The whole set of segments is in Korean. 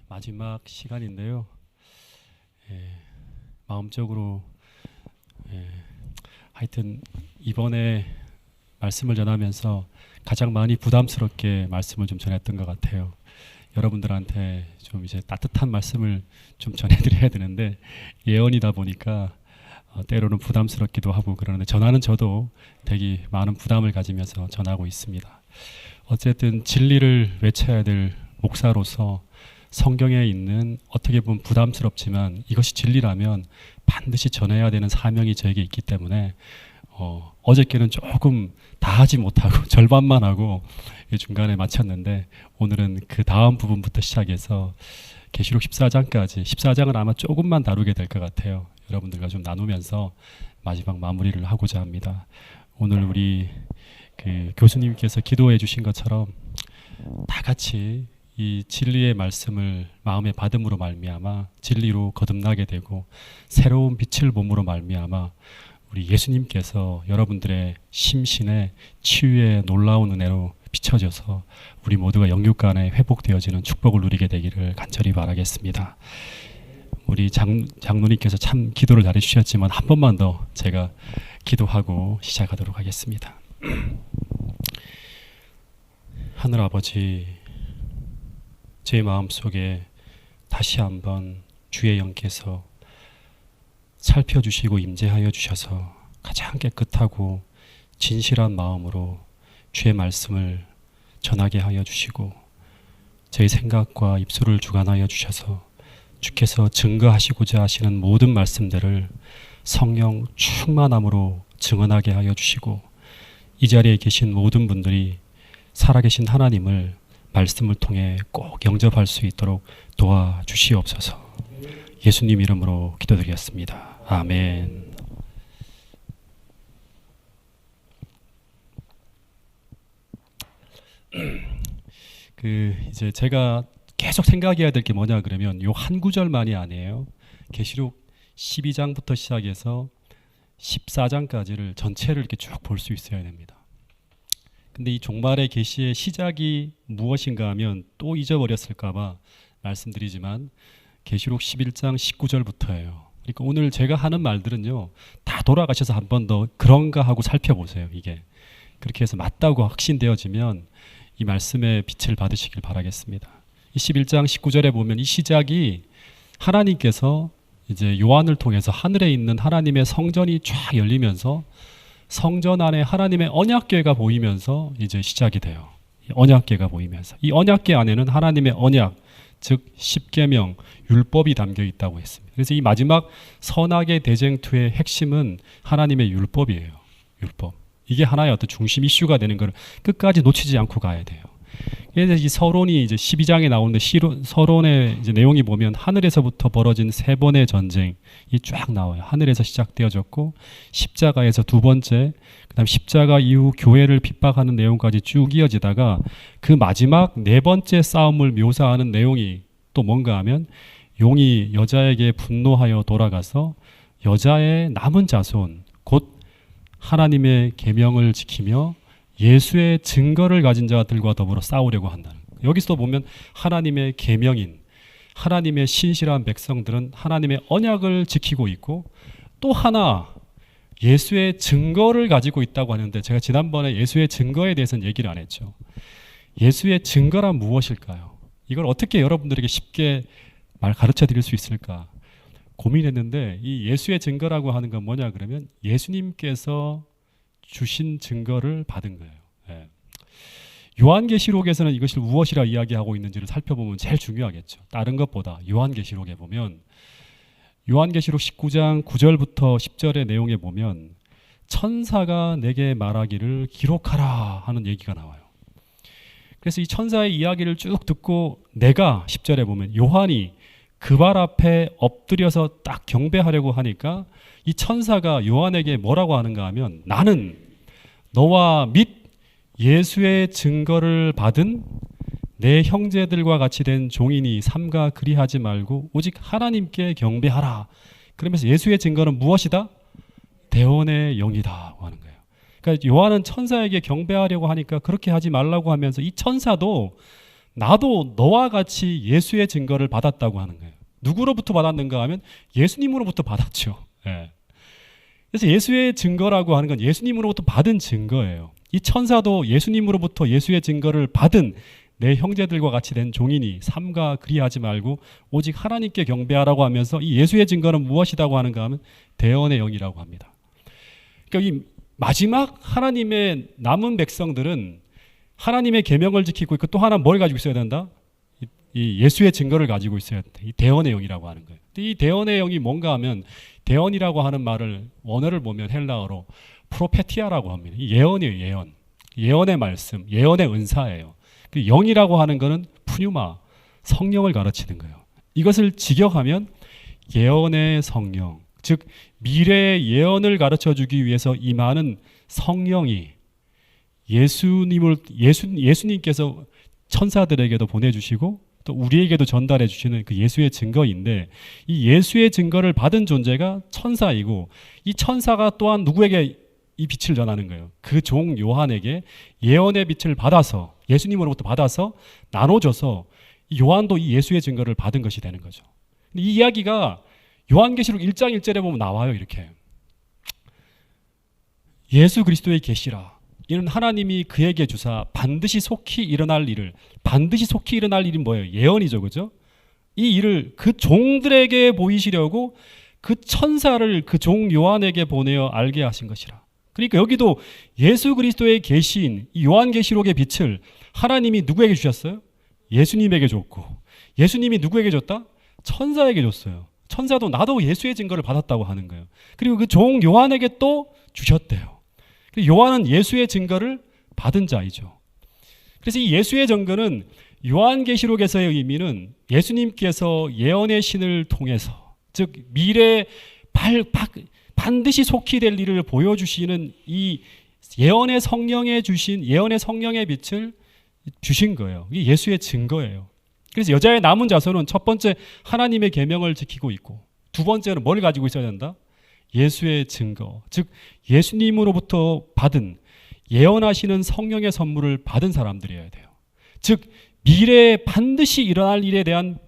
마지막 시간인데요. 마음적으로 하여튼 이번에 말씀을 전하면서 가장 많이 부담스럽게 말씀을 좀 전했던 것 같아요. 여러분들한테 좀 이제 따뜻한 말씀을 좀 전해드려야 되는데 예언이다 보니까 때로는 부담스럽기도 하고 그러는데 전하는 저도 되게 많은 부담을 가지면서 전하고 있습니다. 어쨌든 진리를 외쳐야 될 목사로서 성경에 있는 어떻게 보면 부담스럽지만 이것이 진리라면 반드시 전해야 되는 사명이 저에게 있기 때문에 어저께는 조금 다 하지 못하고 절반만 하고 중간에 마쳤는데 오늘은 그 다음 부분부터 시작해서 계시록 14장까지 14장은 아마 조금만 다루게 될 것 같아요. 여러분들과 좀 나누면서 마지막 마무리를 하고자 합니다. 오늘 우리 그 교수님께서 기도해 주신 것처럼 다 같이 이 진리의 말씀을 마음에 받음으로 말미암아 진리로 거듭나게 되고 새로운 빛을 몸으로 말미암아 우리 예수님께서 여러분들의 심신의 치유의 놀라운 은혜로 비춰져서 우리 모두가 영육 간에 회복되어지는 축복을 누리게 되기를 간절히 바라겠습니다. 우리 장로님께서 참 기도를 잘해주셨지만 한 번만 더 제가 기도하고 시작하도록 하겠습니다. 하늘 아버지, 제 마음속에 다시 한번 주의 영께서 살펴주시고 임재하여 주셔서 가장 깨끗하고 진실한 마음으로 주의 말씀을 전하게 하여 주시고 제 생각과 입술을 주관하여 주셔서 주께서 증거하시고자 하시는 모든 말씀들을 성령 충만함으로 증언하게 하여 주시고 이 자리에 계신 모든 분들이 살아계신 하나님을 말씀을 통해 꼭 영접할 수 있도록 도와주시옵소서. 예수님 이름으로 기도드리겠습니다. 아멘. 이제 제가 계속 생각해야 될 게 뭐냐 그러면 요 한 구절만이 아니에요. 계시록 12장부터 시작해서 14장까지를 전체를 이렇게 쭉 볼 수 있어야 됩니다. 근데 이 종말의 계시의 시작이 무엇인가 하면 또 잊어버렸을까봐 말씀드리지만 계시록 11장 19절부터예요. 그러니까 오늘 제가 하는 말들은요 다 돌아가셔서 한 번 더 그런가 하고 살펴보세요. 이게 그렇게 해서 맞다고 확신되어지면 이 말씀의 빛을 받으시길 바라겠습니다. 이 11장 19절에 보면 이 시작이 하나님께서 이제 요한을 통해서 하늘에 있는 하나님의 성전이 쫙 열리면서 성전 안에 하나님의 언약궤가 보이면서 이제 시작이 돼요. 언약궤가 보이면서 이 언약궤 안에는 하나님의 언약, 즉 십계명, 율법이 담겨 있다고 했습니다. 그래서 이 마지막 선악의 대쟁투의 핵심은 하나님의 율법이에요. 율법. 이게 하나의 어떤 중심 이슈가 되는 걸 끝까지 놓치지 않고 가야 돼요. 그래서 이 서론이 이제 12장에 나오는데 서론의 이제 내용이 보면 하늘에서부터 벌어진 세 번의 전쟁이 쫙 나와요. 하늘에서 시작되어졌고 십자가에서 두 번째, 그다음 십자가 이후 교회를 핍박하는 내용까지 쭉 이어지다가 그 마지막 네 번째 싸움을 묘사하는 내용이 또 뭔가 하면 용이 여자에게 분노하여 돌아가서 여자의 남은 자손 곧 하나님의 계명을 지키며 예수의 증거를 가진 자들과 더불어 싸우려고 한다는 거예요. 여기서 보면 하나님의 계명인 하나님의 신실한 백성들은 하나님의 언약을 지키고 있고 또 하나 예수의 증거를 가지고 있다고 하는데 제가 지난번에 예수의 증거에 대해서는 얘기를 안 했죠. 예수의 증거란 무엇일까요? 이걸 어떻게 여러분들에게 쉽게 가르쳐 드릴 수 있을까 고민했는데 이 예수의 증거라고 하는 건 뭐냐 그러면 예수님께서 주신 증거를 받은 거예요. 예. 요한계시록에서는 이것을 무엇이라 이야기하고 있는지를 살펴보면 제일 중요하겠죠. 다른 것보다 요한계시록에 보면 요한계시록 19장 9절부터 10절의 내용에 보면 천사가 내게 말하기를 기록하라 하는 얘기가 나와요. 그래서 이 천사의 이야기를 쭉 듣고 내가 10절에 보면 요한이 그 발 앞에 엎드려서 딱 경배하려고 하니까 이 천사가 요한에게 뭐라고 하는가 하면 나는 너와 및 예수의 증거를 받은 내 형제들과 같이 된 종이니 삼가 그리하지 말고 오직 하나님께 경배하라. 그러면서 예수의 증거는 무엇이다? 대원의 영이다 하는 거예요. 그러니까 요한은 천사에게 경배하려고 하니까 그렇게 하지 말라고 하면서 이 천사도 나도 너와 같이 예수의 증거를 받았다고 하는 거예요. 누구로부터 받았는가 하면 예수님으로부터 받았죠. 예. 그래서 예수의 증거라고 하는 건 예수님으로부터 받은 증거예요. 이 천사도 예수님으로부터 예수의 증거를 받은 내 형제들과 같이 된 종이니 삼가 그리하지 말고 오직 하나님께 경배하라고 하면서 이 예수의 증거는 무엇이라고 하는가 하면 대언의 영이라고 합니다. 그러니까 이 마지막 하나님의 남은 백성들은 하나님의 계명을 지키고 있고 또 하나 뭘 가지고 있어야 된다? 이 예수의 증거를 가지고 있어야 된다. 이 대언의 영이라고 하는 거예요. 이 대언의 영이 뭔가 하면 대언이라고 하는 말을 원어를 보면 헬라어로 프로페티아라고 합니다. 이 예언이에요. 예언. 예언의 말씀, 예언의 은사예요. 그 영이라고 하는 것은 푸뉴마, 성령을 가르치는 거예요. 이것을 직역하면 예언의 성령, 즉 미래의 예언을 가르쳐주기 위해서 임하는 성령이 예수님께서 천사들에게도 보내주시고 또 우리에게도 전달해 주시는 그 예수의 증거인데, 이 예수의 증거를 받은 존재가 천사이고 이 천사가 또한 누구에게 이 빛을 전하는 거예요. 그 종 요한에게 예언의 빛을 받아서 예수님으로부터 받아서 나눠줘서 요한도 이 예수의 증거를 받은 것이 되는 거죠. 이 이야기가 요한계시록 1장 1절에 보면 나와요. 이렇게 예수 그리스도의 계시라, 이는 하나님이 그에게 주사 반드시 속히 일어날 일을, 반드시 속히 일어날 일이 뭐예요? 예언이죠. 그죠? 이 일을 그 종들에게 보이시려고 그 천사를 그 종 요한에게 보내어 알게 하신 것이라. 그러니까 여기도 예수 그리스도의 계시인 이 요한계시록의 빛을 하나님이 누구에게 주셨어요? 예수님에게 줬고, 예수님이 누구에게 줬다? 천사에게 줬어요. 천사도 나도 예수의 증거를 받았다고 하는 거예요. 그리고 그 종 요한에게 또 주셨대요. 요한은 예수의 증거를 받은 자이죠. 그래서 이 예수의 증거는 요한계시록에서의 의미는 예수님께서 예언의 신을 통해서, 즉 미래에 반드시 속히 될 일을 보여주시는 이 예언의 성령에 주신 예언의 성령의 빛을 주신 거예요. 이게 예수의 증거예요. 그래서 여자의 남은 자손은 첫 번째 하나님의 계명을 지키고 있고, 두 번째는 뭘 가지고 있어야 된다? 예수의 증거, 즉 예수님으로부터 받은 예언하시는 성령의 선물을 받은 사람들이어야 돼요. 즉 미래에 반드시 일어날 일에 대한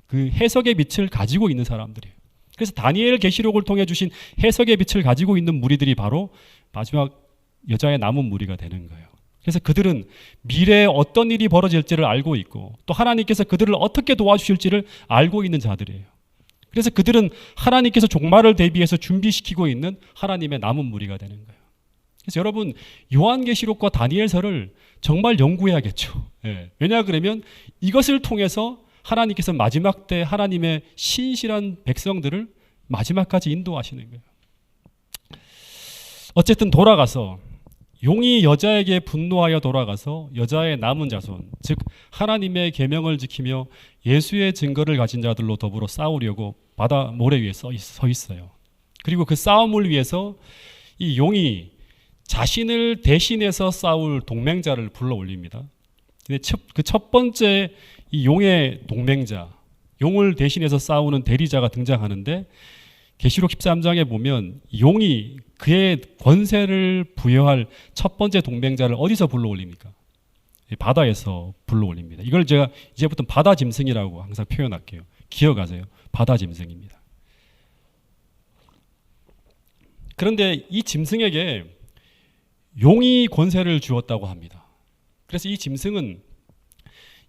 그 해석의 빛을 가지고 있는 사람들이에요. 그래서 다니엘 계시록을 통해 주신 해석의 빛을 가지고 있는 무리들이 바로 마지막 여자의 남은 무리가 되는 거예요. 그래서 그들은 미래에 어떤 일이 벌어질지를 알고 있고 또 하나님께서 그들을 어떻게 도와주실지를 알고 있는 자들이에요. 그래서 그들은 하나님께서 종말을 대비해서 준비시키고 있는 하나님의 남은 무리가 되는 거예요. 그래서 여러분, 요한계시록과 다니엘서를 정말 연구해야겠죠. 왜냐 그러면 이것을 통해서 하나님께서 마지막 때 하나님의 신실한 백성들을 마지막까지 인도하시는 거예요. 어쨌든 돌아가서 용이 여자에게 분노하여 돌아가서 여자의 남은 자손, 즉 하나님의 계명을 지키며 예수의 증거를 가진 자들로 더불어 싸우려고 바다 모래 위에 서 있어요. 그리고 그 싸움을 위해서 이 용이 자신을 대신해서 싸울 동맹자를 불러 올립니다. 근데 그 첫 번째 이 용의 동맹자, 용을 대신해서 싸우는 대리자가 등장하는데, 계시록 13장에 보면 용이 그의 권세를 부여할 첫 번째 동맹자를 어디서 불러 올립니까? 바다에서 불러 올립니다. 이걸 제가 이제부터 바다 짐승이라고 항상 표현할게요. 기억하세요. 바다 짐승입니다. 그런데 이 짐승에게 용이 권세를 주었다고 합니다. 그래서 이 짐승은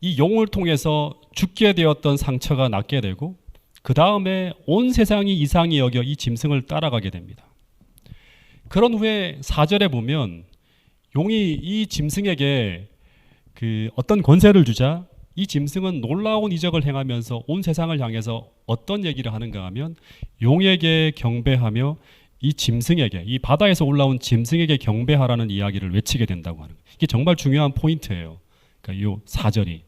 이 용을 통해서 죽게 되었던 상처가 낫게 되고 그 다음에 온 세상이 이상히 여겨 이 짐승을 따라가게 됩니다. 그런 후에 4절에 보면 용이 이 짐승에게 그 어떤 권세를 주자 이 짐승은 놀라운 이적을 행하면서 온 세상을 향해서 어떤 얘기를 하는가 하면 용에게 경배하며 이 짐승에게, 이 바다에서 올라온 짐승에게 경배하라는 이야기를 외치게 된다고 하는 거예요. 이게 정말 중요한 포인트예요. 그러니까 이 4절이.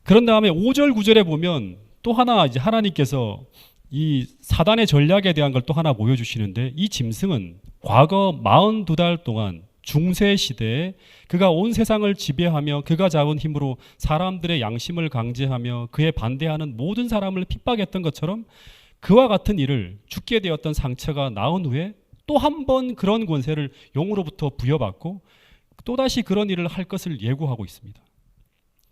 그런 다음에 5절, 9절에 보면 또 하나 이제 하나님께서 이 사단의 전략에 대한 걸 또 하나 보여주시는데, 이 짐승은 과거 42달 동안 중세 시대에 그가 온 세상을 지배하며 그가 잡은 힘으로 사람들의 양심을 강제하며 그에 반대하는 모든 사람을 핍박했던 것처럼 그와 같은 일을, 죽게 되었던 상처가 나은 후에 또 한 번 그런 권세를 용으로부터 부여받고 또다시 그런 일을 할 것을 예고하고 있습니다.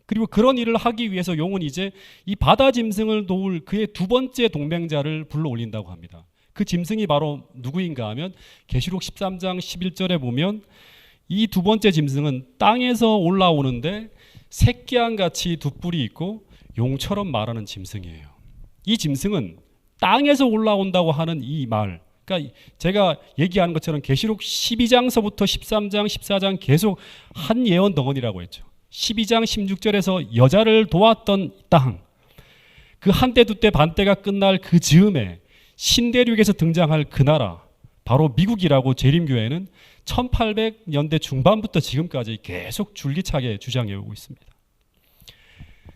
그리고 그런 일을 하기 위해서 용은 이제 이 바다 짐승을 도울 그의 두 번째 동맹자를 불러 올린다고 합니다. 그 짐승이 바로 누구인가 하면 계시록 13장 11절에 보면 이 두 번째 짐승은 땅에서 올라오는데 새끼양같이 두 뿔이 있고 용처럼 말하는 짐승이에요. 이 짐승은 땅에서 올라온다고 하는 이 말, 그러니까 제가 얘기하는 것처럼 계시록 12장서부터 13장, 14장 계속 한 예언 덩어리라고 했죠. 12장 16절에서 여자를 도왔던 땅, 그 한때 두때 반때가 끝날 그 즈음에 신대륙에서 등장할 그 나라, 바로 미국이라고 재림교회는 1800년대 중반부터 지금까지 계속 줄기차게 주장해 오고 있습니다.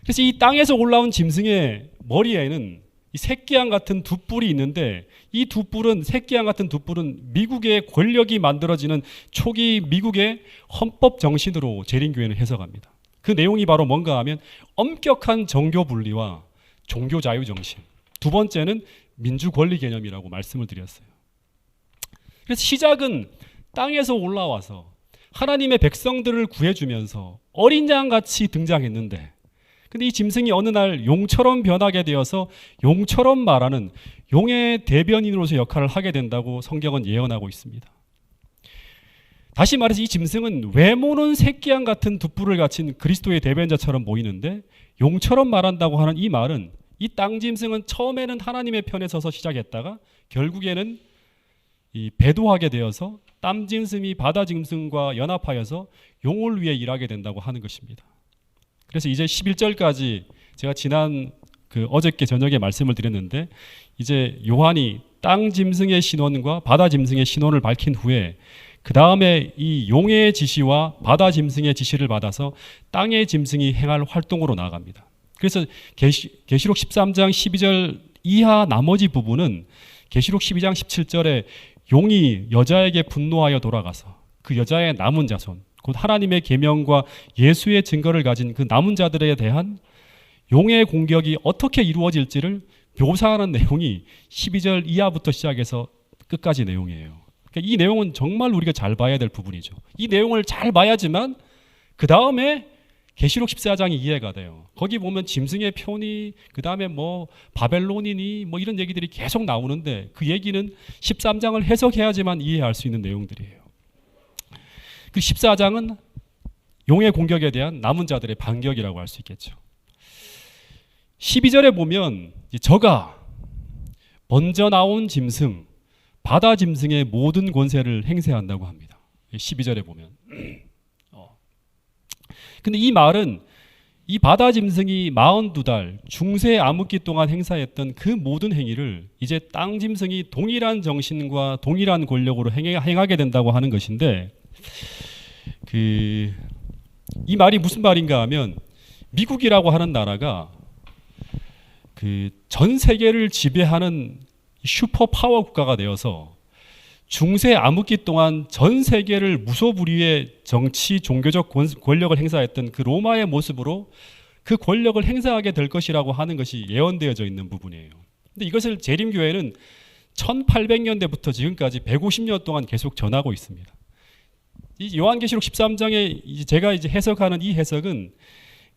그래서 이 땅에서 올라온 짐승의 머리에는 이 새끼양 같은 두 뿔이 있는데, 이 두 뿔은, 새끼양 같은 두 뿔은 미국의 권력이 만들어지는 초기 미국의 헌법 정신으로 재림교회는 해석합니다. 그 내용이 바로 뭔가 하면 엄격한 정교 분리와 종교 자유 정신, 두 번째는 민주 권리 개념이라고 말씀을 드렸어요. 그래서 시작은 땅에서 올라와서 하나님의 백성들을 구해주면서 어린 양같이 등장했는데, 근데 이 짐승이 어느 날 용처럼 변하게 되어서 용처럼 말하는 용의 대변인으로서 역할을 하게 된다고 성경은 예언하고 있습니다. 다시 말해서 이 짐승은 외모는 새끼양 같은 두 뿔을 갖춘 그리스도의 대변자처럼 보이는데, 용처럼 말한다고 하는 이 말은, 이 땅 짐승은 처음에는 하나님의 편에 서서 시작했다가 결국에는 이 배도하게 되어서 땅 짐승이 바다 짐승과 연합하여서 용을 위해 일하게 된다고 하는 것입니다. 그래서 이제 11절까지 제가 지난 어저께 저녁에 말씀을 드렸는데, 이제 요한이 땅 짐승의 신원과 바다 짐승의 신원을 밝힌 후에 그 다음에 이 용의 지시와 바다 짐승의 지시를 받아서 땅의 짐승이 행할 활동으로 나아갑니다. 그래서 계시록 13장 12절 이하 나머지 부분은 계시록 12장 17절에 용이 여자에게 분노하여 돌아가서 그 여자의 남은 자손, 곧 하나님의 계명과 예수의 증거를 가진 그 남은 자들에 대한 용의 공격이 어떻게 이루어질지를 묘사하는 내용이 12절 이하부터 시작해서 끝까지 내용이에요. 그러니까 이 내용은 정말 우리가 잘 봐야 될 부분이죠. 이 내용을 잘 봐야지만 그 다음에 계시록 14장이 이해가 돼요. 거기 보면 짐승의 표니, 그 다음에 뭐 바벨론이니 뭐 이런 얘기들이 계속 나오는데, 그 얘기는 13장을 해석해야지만 이해할 수 있는 내용들이에요. 그 14장은 용의 공격에 대한 남은 자들의 반격이라고 할 수 있겠죠. 12절에 보면 저가 먼저 나온 짐승, 바다 짐승의 모든 권세를 행세한다고 합니다. 12절에 보면. 근데 이 말은 이 바다 짐승이 42달 중세 암흑기 동안 행사했던 그 모든 행위를 이제 땅 짐승이 동일한 정신과 동일한 권력으로 행하게 된다고 하는 것인데, 이 말이 무슨 말인가 하면, 미국이라고 하는 나라가 전 세계를 지배하는 슈퍼 파워 국가가 되어서 중세 암흑기 동안 전 세계를 무소불위의 정치, 종교적 권력을 행사했던 그 로마의 모습으로 그 권력을 행사하게 될 것이라고 하는 것이 예언되어져 있는 부분이에요. 근데 이것을 재림교회는 1800년대부터 지금까지 150년 동안 계속 전하고 있습니다. 이 요한계시록 13장에 제가 이제 해석하는 이 해석은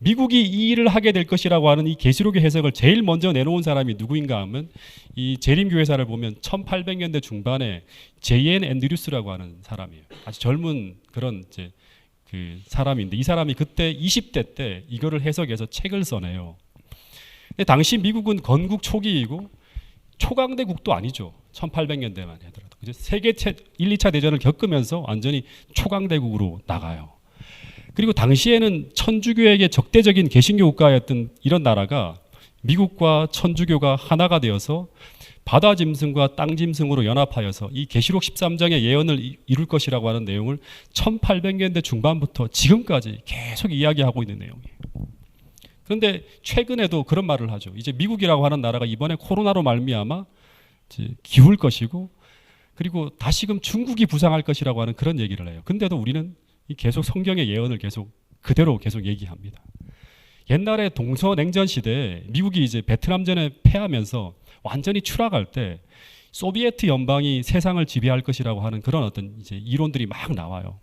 미국이 이 일을 하게 될 것이라고 하는 이 계시록의 해석을 제일 먼저 내놓은 사람이 누구인가 하면, 이 재림교회사를 보면 1800년대 중반에 J.N. 앤드류스라고 하는 사람이에요. 아주 젊은 그런 이제 그 사람인데, 이 사람이 그때 20대 때 이거를 해석해서 책을 써내요. 근데 당시 미국은 건국 초기이고 초강대국도 아니죠. 1800년대만 하더라도. 세계 1, 2차 대전을 겪으면서 완전히 초강대국으로 나가요. 그리고 당시에는 천주교에게 적대적인 개신교 국가였던 이런 나라가 미국과 천주교가 하나가 되어서 바다 짐승과 땅 짐승으로 연합하여서 이 계시록 13장의 예언을 이룰 것이라고 하는 내용을 1800년대 중반부터 지금까지 계속 이야기하고 있는 내용이에요. 그런데 최근에도 그런 말을 하죠. 이제 미국이라고 하는 나라가 이번에 코로나로 말미암아 이제 기울 것이고, 그리고 다시금 중국이 부상할 것이라고 하는 그런 얘기를 해요. 근데도 우리는 계속 성경의 예언을 그대로 계속 얘기합니다. 옛날에 동서냉전 시대에 미국이 이제 베트남전에 패하면서 완전히 추락할 때 소비에트 연방이 세상을 지배할 것이라고 하는 그런 어떤 이제 이론들이 막 나와요.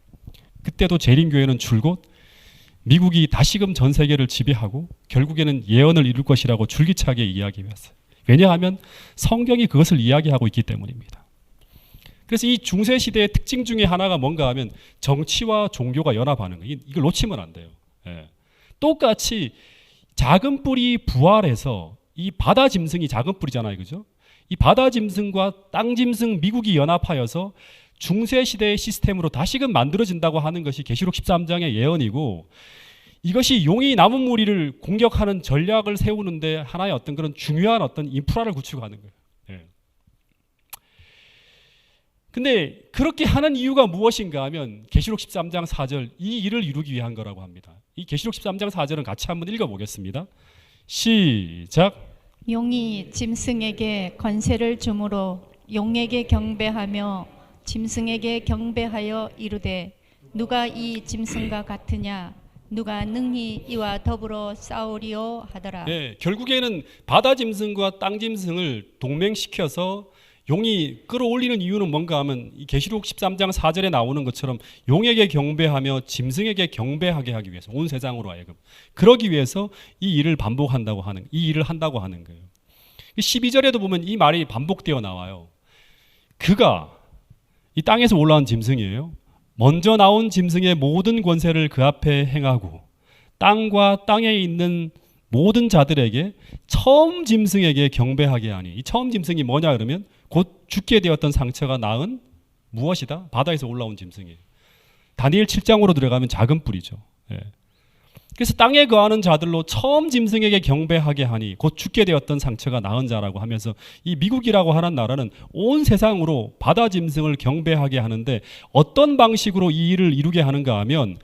그때도 재림교회는 줄곧 미국이 다시금 전 세계를 지배하고 결국에는 예언을 이룰 것이라고 줄기차게 이야기했어요. 왜냐하면 성경이 그것을 이야기하고 있기 때문입니다. 그래서 이 중세 시대의 특징 중에 하나가 뭔가 하면 정치와 종교가 연합하는 거예요. 이걸 놓치면 안 돼요. 예. 똑같이 작은 뿔이 부활해서 이 바다 짐승이 작은 뿔이잖아요, 그죠? 이 바다 짐승과 땅 짐승 미국이 연합하여서 중세 시대의 시스템으로 다시금 만들어진다고 하는 것이 계시록 13장의 예언이고, 이것이 용이 남은 무리를 공격하는 전략을 세우는데 하나의 어떤 그런 중요한 어떤 인프라를 구축하는 거예요. 예. 근데 그렇게 하는 이유가 무엇인가 하면 계시록 13장 4절 이 일을 이루기 위한 거라고 합니다. 이 계시록 13장 4절은 같이 한번 읽어보겠습니다. 시작. 용이 짐승에게 권세를 주므로 용에게 경배하며 짐승에게 경배하여 이르되 누가 이 짐승과 같으냐 누가 능히 이와 더불어 싸우리요 하더라. 네, 결국에는 바다 짐승과 땅 짐승을 동맹시켜서 용이 끌어올리는 이유는 뭔가 하면 이 계시록 13장 4절에 나오는 것처럼 용에게 경배하며 짐승에게 경배하게 하기 위해서 온 세상으로 하여금 그러기 위해서 이 일을 반복한다고 하는 이 일을 한다고 하는 거예요. 12절에도 보면 이 말이 반복되어 나와요. 그가 이 땅에서 올라온 짐승이에요. 먼저 나온 짐승의 모든 권세를 그 앞에 행하고 땅과 땅에 있는 모든 자들에게 처음 짐승에게 경배하게 하니 이 처음 짐승이 뭐냐 그러면 곧 죽게 되었던 상처가 낳은 무엇이다? 바다에서 올라온 짐승이에요. 다니엘 7장으로 들어가면 작은 뿔이죠. 예. 그래서 땅에 거하는 자들로 처음 짐승에게 경배하게 하니 곧 죽게 되었던 상처가 낳은 자라고 하면서 이 미국이라고 하는 나라는 온 세상으로 바다 짐승을 경배하게 하는데 어떤 방식으로 이 일을 이루게 하는가 하면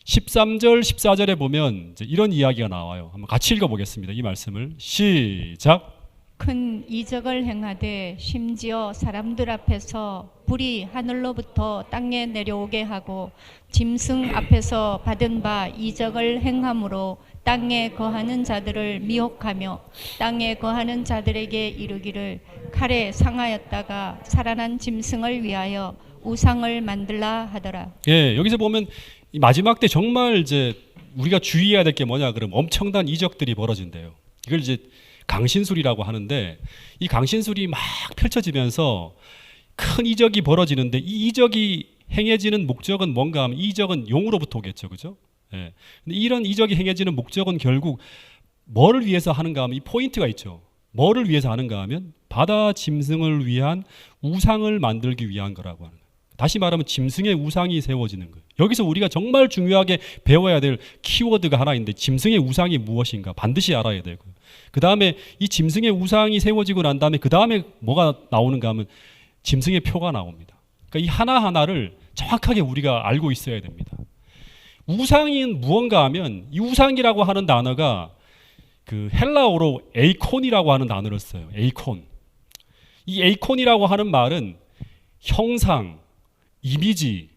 13절 14절에 보면 이제 이런 이야기가 나와요. 한번 같이 읽어보겠습니다. 이 말씀을 시작. 큰 이적을 행하되 심지어 사람들 앞에서 불이 하늘로부터 땅에 내려오게 하고 짐승 앞에서 받은 바 이적을 행함으로 땅에 거하는 자들을 미혹하며 땅에 거하는 자들에게 이르기를 칼에 상하였다가 살아난 짐승을 위하여 우상을 만들라 하더라. 예, 여기서 보면 이 마지막 때 정말 이제 우리가 주의해야 될 게 뭐냐 그러면 엄청난 이적들이 벌어진대요. 이걸 이제 강신술이라고 하는데 이 강신술이 막 펼쳐지면서 큰 이적이 벌어지는데 이 이적이 행해지는 목적은 뭔가 하면 이 이적은 용으로부터 오겠죠, 그죠? 예. 근데 이런 이적이 행해지는 목적은 결국 뭐를 위해서 하는가 하면 이 포인트가 있죠. 뭐를 위해서 하는가 하면 바다 짐승을 위한 우상을 만들기 위한 거라고 하는 거예요. 다시 말하면 짐승의 우상이 세워지는 거예요. 여기서 우리가 정말 중요하게 배워야 될 키워드가 하나 있는데 짐승의 우상이 무엇인가 반드시 알아야 되고요. 그 다음에 이 짐승의 우상이 세워지고 난 다음에 그 다음에 뭐가 나오는가 하면 짐승의 표가 나옵니다. 그러니까 이 하나하나를 정확하게 우리가 알고 있어야 됩니다. 우상인 무언가 하면 이 우상이라고 하는 단어가 그 헬라어로 에이콘이라고 하는 단어를 써요. 에이콘. 이 에이콘이라고 하는 말은 형상, 이미지,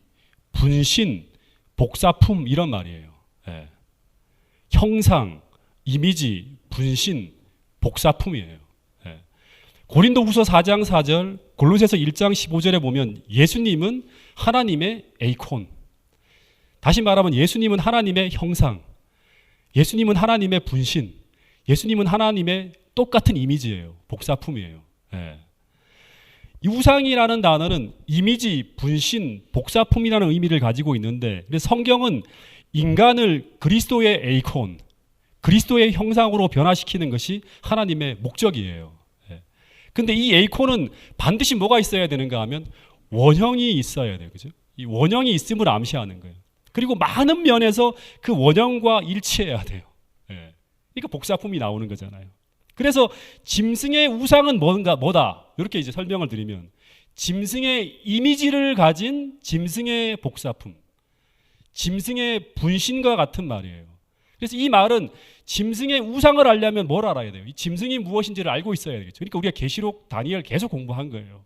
분신, 복사품 이런 말이에요. 예. 형상, 이미지, 분신, 복사품이에요. 예. 고린도후서 4장 4절, 골로새서 1장 15절에 보면 예수님은 하나님의 에이콘. 다시 말하면 예수님은 하나님의 형상, 예수님은 하나님의 분신, 예수님은 하나님의 똑같은 이미지예요. 복사품이에요. 예. 이 우상이라는 단어는 이미지, 분신, 복사품이라는 의미를 가지고 있는데 성경은 인간을 그리스도의 에이콘, 그리스도의 형상으로 변화시키는 것이 하나님의 목적이에요. 근데 이 에이콘은 반드시 뭐가 있어야 되는가 하면 원형이 있어야 돼요. 그죠? 이 원형이 있음을 암시하는 거예요. 그리고 많은 면에서 그 원형과 일치해야 돼요. 그러니까 복사품이 나오는 거잖아요. 그래서 짐승의 우상은 뭐다? 이렇게 이제 설명을 드리면 짐승의 이미지를 가진 짐승의 복사품, 짐승의 분신과 같은 말이에요. 그래서 이 말은 짐승의 우상을 알려면 뭘 알아야 돼요? 이 짐승이 무엇인지를 알고 있어야 되겠죠. 그러니까 우리가 계시록, 다니엘 계속 공부한 거예요.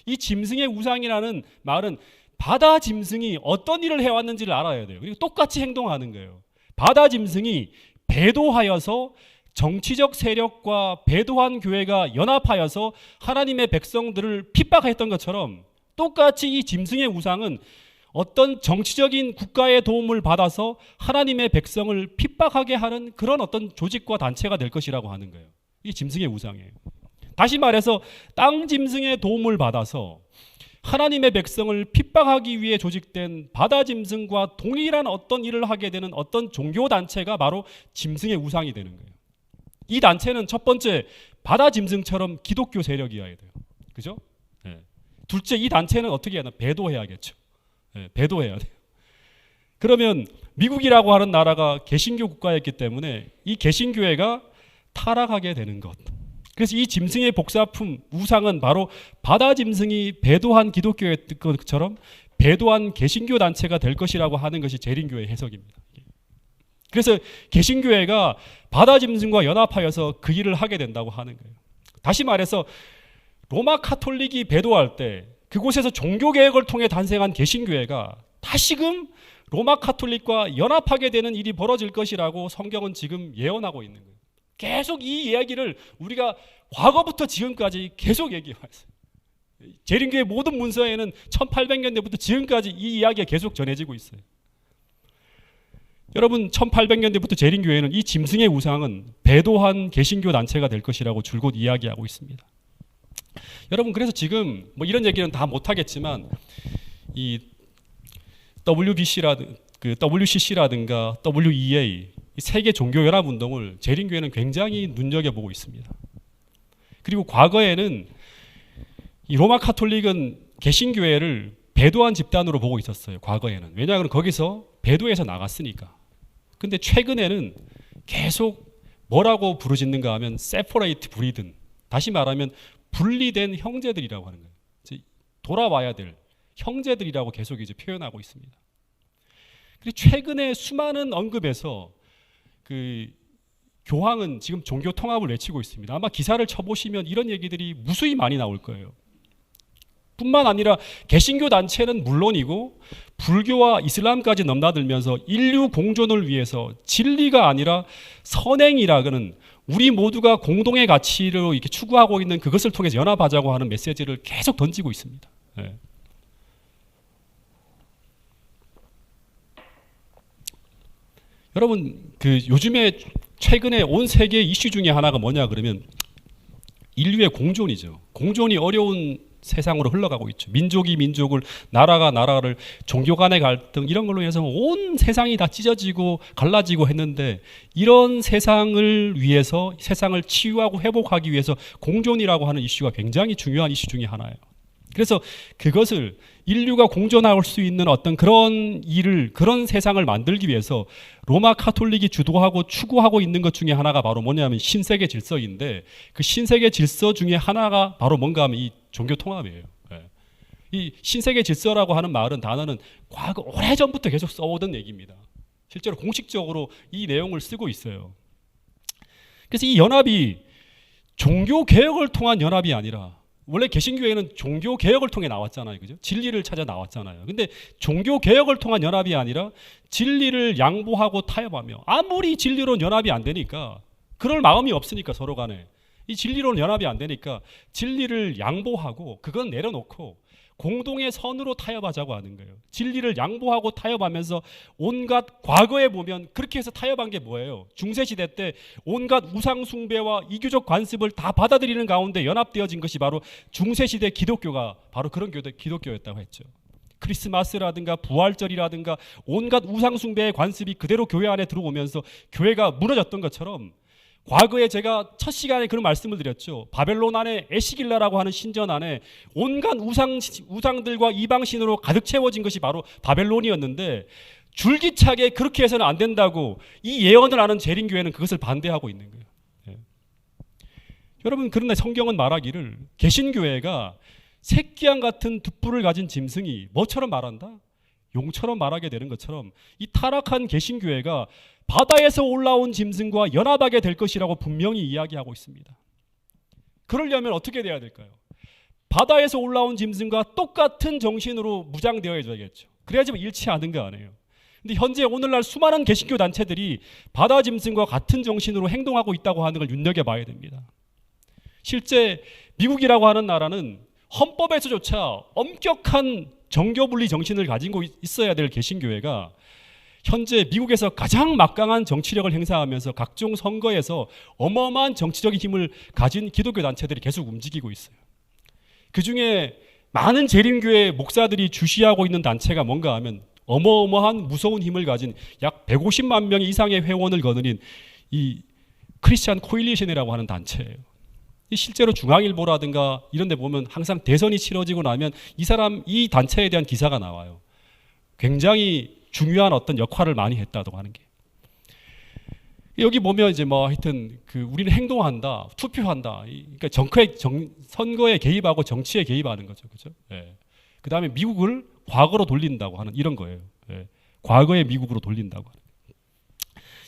이 짐승의 우상이라는 말은 바다 짐승이 어떤 일을 해왔는지를 알아야 돼요. 그리고 똑같이 행동하는 거예요. 바다 짐승이 배도하여서 정치적 세력과 배도한 교회가 연합하여서 하나님의 백성들을 핍박했던 것처럼 똑같이 이 짐승의 우상은 어떤 정치적인 국가의 도움을 받아서 하나님의 백성을 핍박하게 하는 그런 어떤 조직과 단체가 될 것이라고 하는 거예요. 이게 짐승의 우상이에요. 다시 말해서 땅 짐승의 도움을 받아서 하나님의 백성을 핍박하기 위해 조직된 바다 짐승과 동일한 어떤 일을 하게 되는 어떤 종교 단체가 바로 짐승의 우상이 되는 거예요. 이 단체는 첫 번째 바다 짐승처럼 기독교 세력이어야 돼요. 그죠? 네. 둘째, 이 단체는 어떻게 해야 되나? 배도해야겠죠. 네, 배도해야 돼요. 그러면 미국이라고 하는 나라가 개신교 국가였기 때문에 이 개신교회가 타락하게 되는 것. 그래서 이 짐승의 복사품 우상은 바로 바다 짐승이 배도한 기독교의 것처럼 배도한 개신교 단체가 될 것이라고 하는 것이 재림교의 해석입니다. 그래서 개신교회가 바다 짐승과 연합하여서 그 일을 하게 된다고 하는 거예요. 다시 말해서 로마 카톨릭이 배도할 때 그곳에서 종교개혁을 통해 탄생한 개신교회가 다시금 로마 카톨릭과 연합하게 되는 일이 벌어질 것이라고 성경은 지금 예언하고 있는 거예요. 계속 이 이야기를 우리가 과거부터 지금까지 계속 얘기해왔어요. 재림교회 모든 문서에는 1800년대부터 지금까지 이 이야기가 계속 전해지고 있어요. 여러분, 1800년대부터 재림교회는 이 짐승의 우상은 배도한 개신교 단체가 될 것이라고 줄곧 이야기하고 있습니다. 여러분, 그래서 지금 뭐 이런 얘기는 다 못하겠지만 이 WCC라든가 WEA 세계 종교연합운동을 재림교회는 굉장히 눈여겨보고 있습니다. 그리고 과거에는 이 로마 카톨릭은 개신교회를 배도한 집단으로 보고 있었어요. 과거에는. 왜냐하면 거기서 배도해서 나갔으니까. 근데 최근에는 계속 뭐라고 부르짖는가 하면 세퍼레이트 브리든, 다시 말하면 분리된 형제들이라고 하는 거예요. 돌아와야 될 형제들이라고 계속 이제 표현하고 있습니다. 그리고 최근에 수많은 언급에서 그 교황은 지금 종교 통합을 외치고 있습니다. 아마 기사를 쳐보시면 이런 얘기들이 무수히 많이 나올 거예요. 뿐만 아니라 개신교 단체는 물론이고 불교와 이슬람까지 넘나들면서 인류 공존을 위해서 진리가 아니라 선행이라는 우리 모두가 공동의 가치로 이렇게 추구하고 있는 그것을 통해서 연합하자고 하는 메시지를 계속 던지고 있습니다. 네. 여러분, 그 요즘에 최근에 온 세계 이슈 중에 하나가 뭐냐 그러면 인류의 공존이죠. 공존이 어려운 세상으로 흘러가고 있죠. 민족이 민족을, 나라가 나라를, 종교 간의 갈등 이런 걸로 인해서 온 세상이 다 찢어지고 갈라지고 했는데 이런 세상을 위해서, 세상을 치유하고 회복하기 위해서 공존이라고 하는 이슈가 굉장히 중요한 이슈 중에 하나예요. 그래서 그것을 인류가 공존할 수 있는 어떤 그런 일을, 그런 세상을 만들기 위해서 로마 카톨릭이 주도하고 추구하고 있는 것 중에 하나가 바로 뭐냐면 신세계 질서인데, 그 신세계 질서 중에 하나가 바로 뭔가 하면 이 종교 통합이에요. 이 신세계 질서라고 하는 말은, 단어는 과거 오래전부터 계속 써오던 얘기입니다. 실제로 공식적으로 이 내용을 쓰고 있어요. 그래서 이 연합이 종교 개혁을 통한 연합이 아니라, 원래 개신교회는 종교 개혁을 통해 나왔잖아요. 그죠? 진리를 찾아 나왔잖아요. 근데 종교 개혁을 통한 연합이 아니라 진리를 양보하고 타협하며, 아무리 진리로는 연합이 안 되니까, 그럴 마음이 없으니까 서로 간에 이 진리로는 연합이 안 되니까 진리를 양보하고 그건 내려놓고 공동의 선으로 타협하자고 하는 거예요. 진리를 양보하고 타협하면서 온갖, 과거에 보면 그렇게 해서 타협한 게 뭐예요? 중세시대 때 온갖 우상숭배와 이교적 관습을 다 받아들이는 가운데 연합되어진 것이 바로 중세시대 기독교가 바로 그런 기독교였다고 했죠. 크리스마스라든가 부활절이라든가 온갖 우상숭배의 관습이 그대로 교회 안에 들어오면서 교회가 무너졌던 것처럼, 과거에 제가 첫 시간에 그런 말씀을 드렸죠. 바벨론 안에 에시길라라고 하는 신전 안에 온갖 우상들과 이방신으로 가득 채워진 것이 바로 바벨론이었는데, 줄기차게 그렇게 해서는 안 된다고 이 예언을 하는 재림교회는 그것을 반대하고 있는 거예요. 예. 여러분, 그런데 성경은 말하기를 개신교회가 새끼양 같은 둣불을 가진 짐승이 뭐처럼 말한다? 용처럼 말하게 되는 것처럼 이 타락한 개신교회가 바다에서 올라온 짐승과 연합하게 될 것이라고 분명히 이야기하고 있습니다. 그러려면 어떻게 돼야 될까요? 바다에서 올라온 짐승과 똑같은 정신으로 무장되어야겠죠. 그래야지만 잃지 않은 거 아니에요. 근데 현재 오늘날 수많은 개신교 단체들이 바다 짐승과 같은 정신으로 행동하고 있다고 하는 걸 눈여겨봐야 됩니다. 실제 미국이라고 하는 나라는 헌법에서조차 엄격한 정교 분리 정신을 가지고 있어야 될 개신교회가 현재 미국에서 가장 막강한 정치력을 행사하면서 각종 선거에서 어마어마한 정치적인 힘을 가진 기독교 단체들이 계속 움직이고 있어요. 그중에 많은 재림교회 목사들이 주시하고 있는 단체가 뭔가 하면 어마어마한 무서운 힘을 가진 약 150만 명 이상의 회원을 거느린 이 크리스찬 코일리션이라고 하는 단체예요. 실제로 중앙일보라든가 이런 데 보면 항상 대선이 치러지고 나면 이 단체에 대한 기사가 나와요. 굉장히 중요한 어떤 역할을 많이 했다고 하는 게. 여기 보면 이제 뭐 하여튼 우리는 행동한다, 투표한다. 그러니까 선거에 개입하고 정치에 개입하는 거죠. 그죠? 예. 그 다음에 미국을 과거로 돌린다고 하는 이런 거예요. 예. 과거의 미국으로 돌린다고 하는.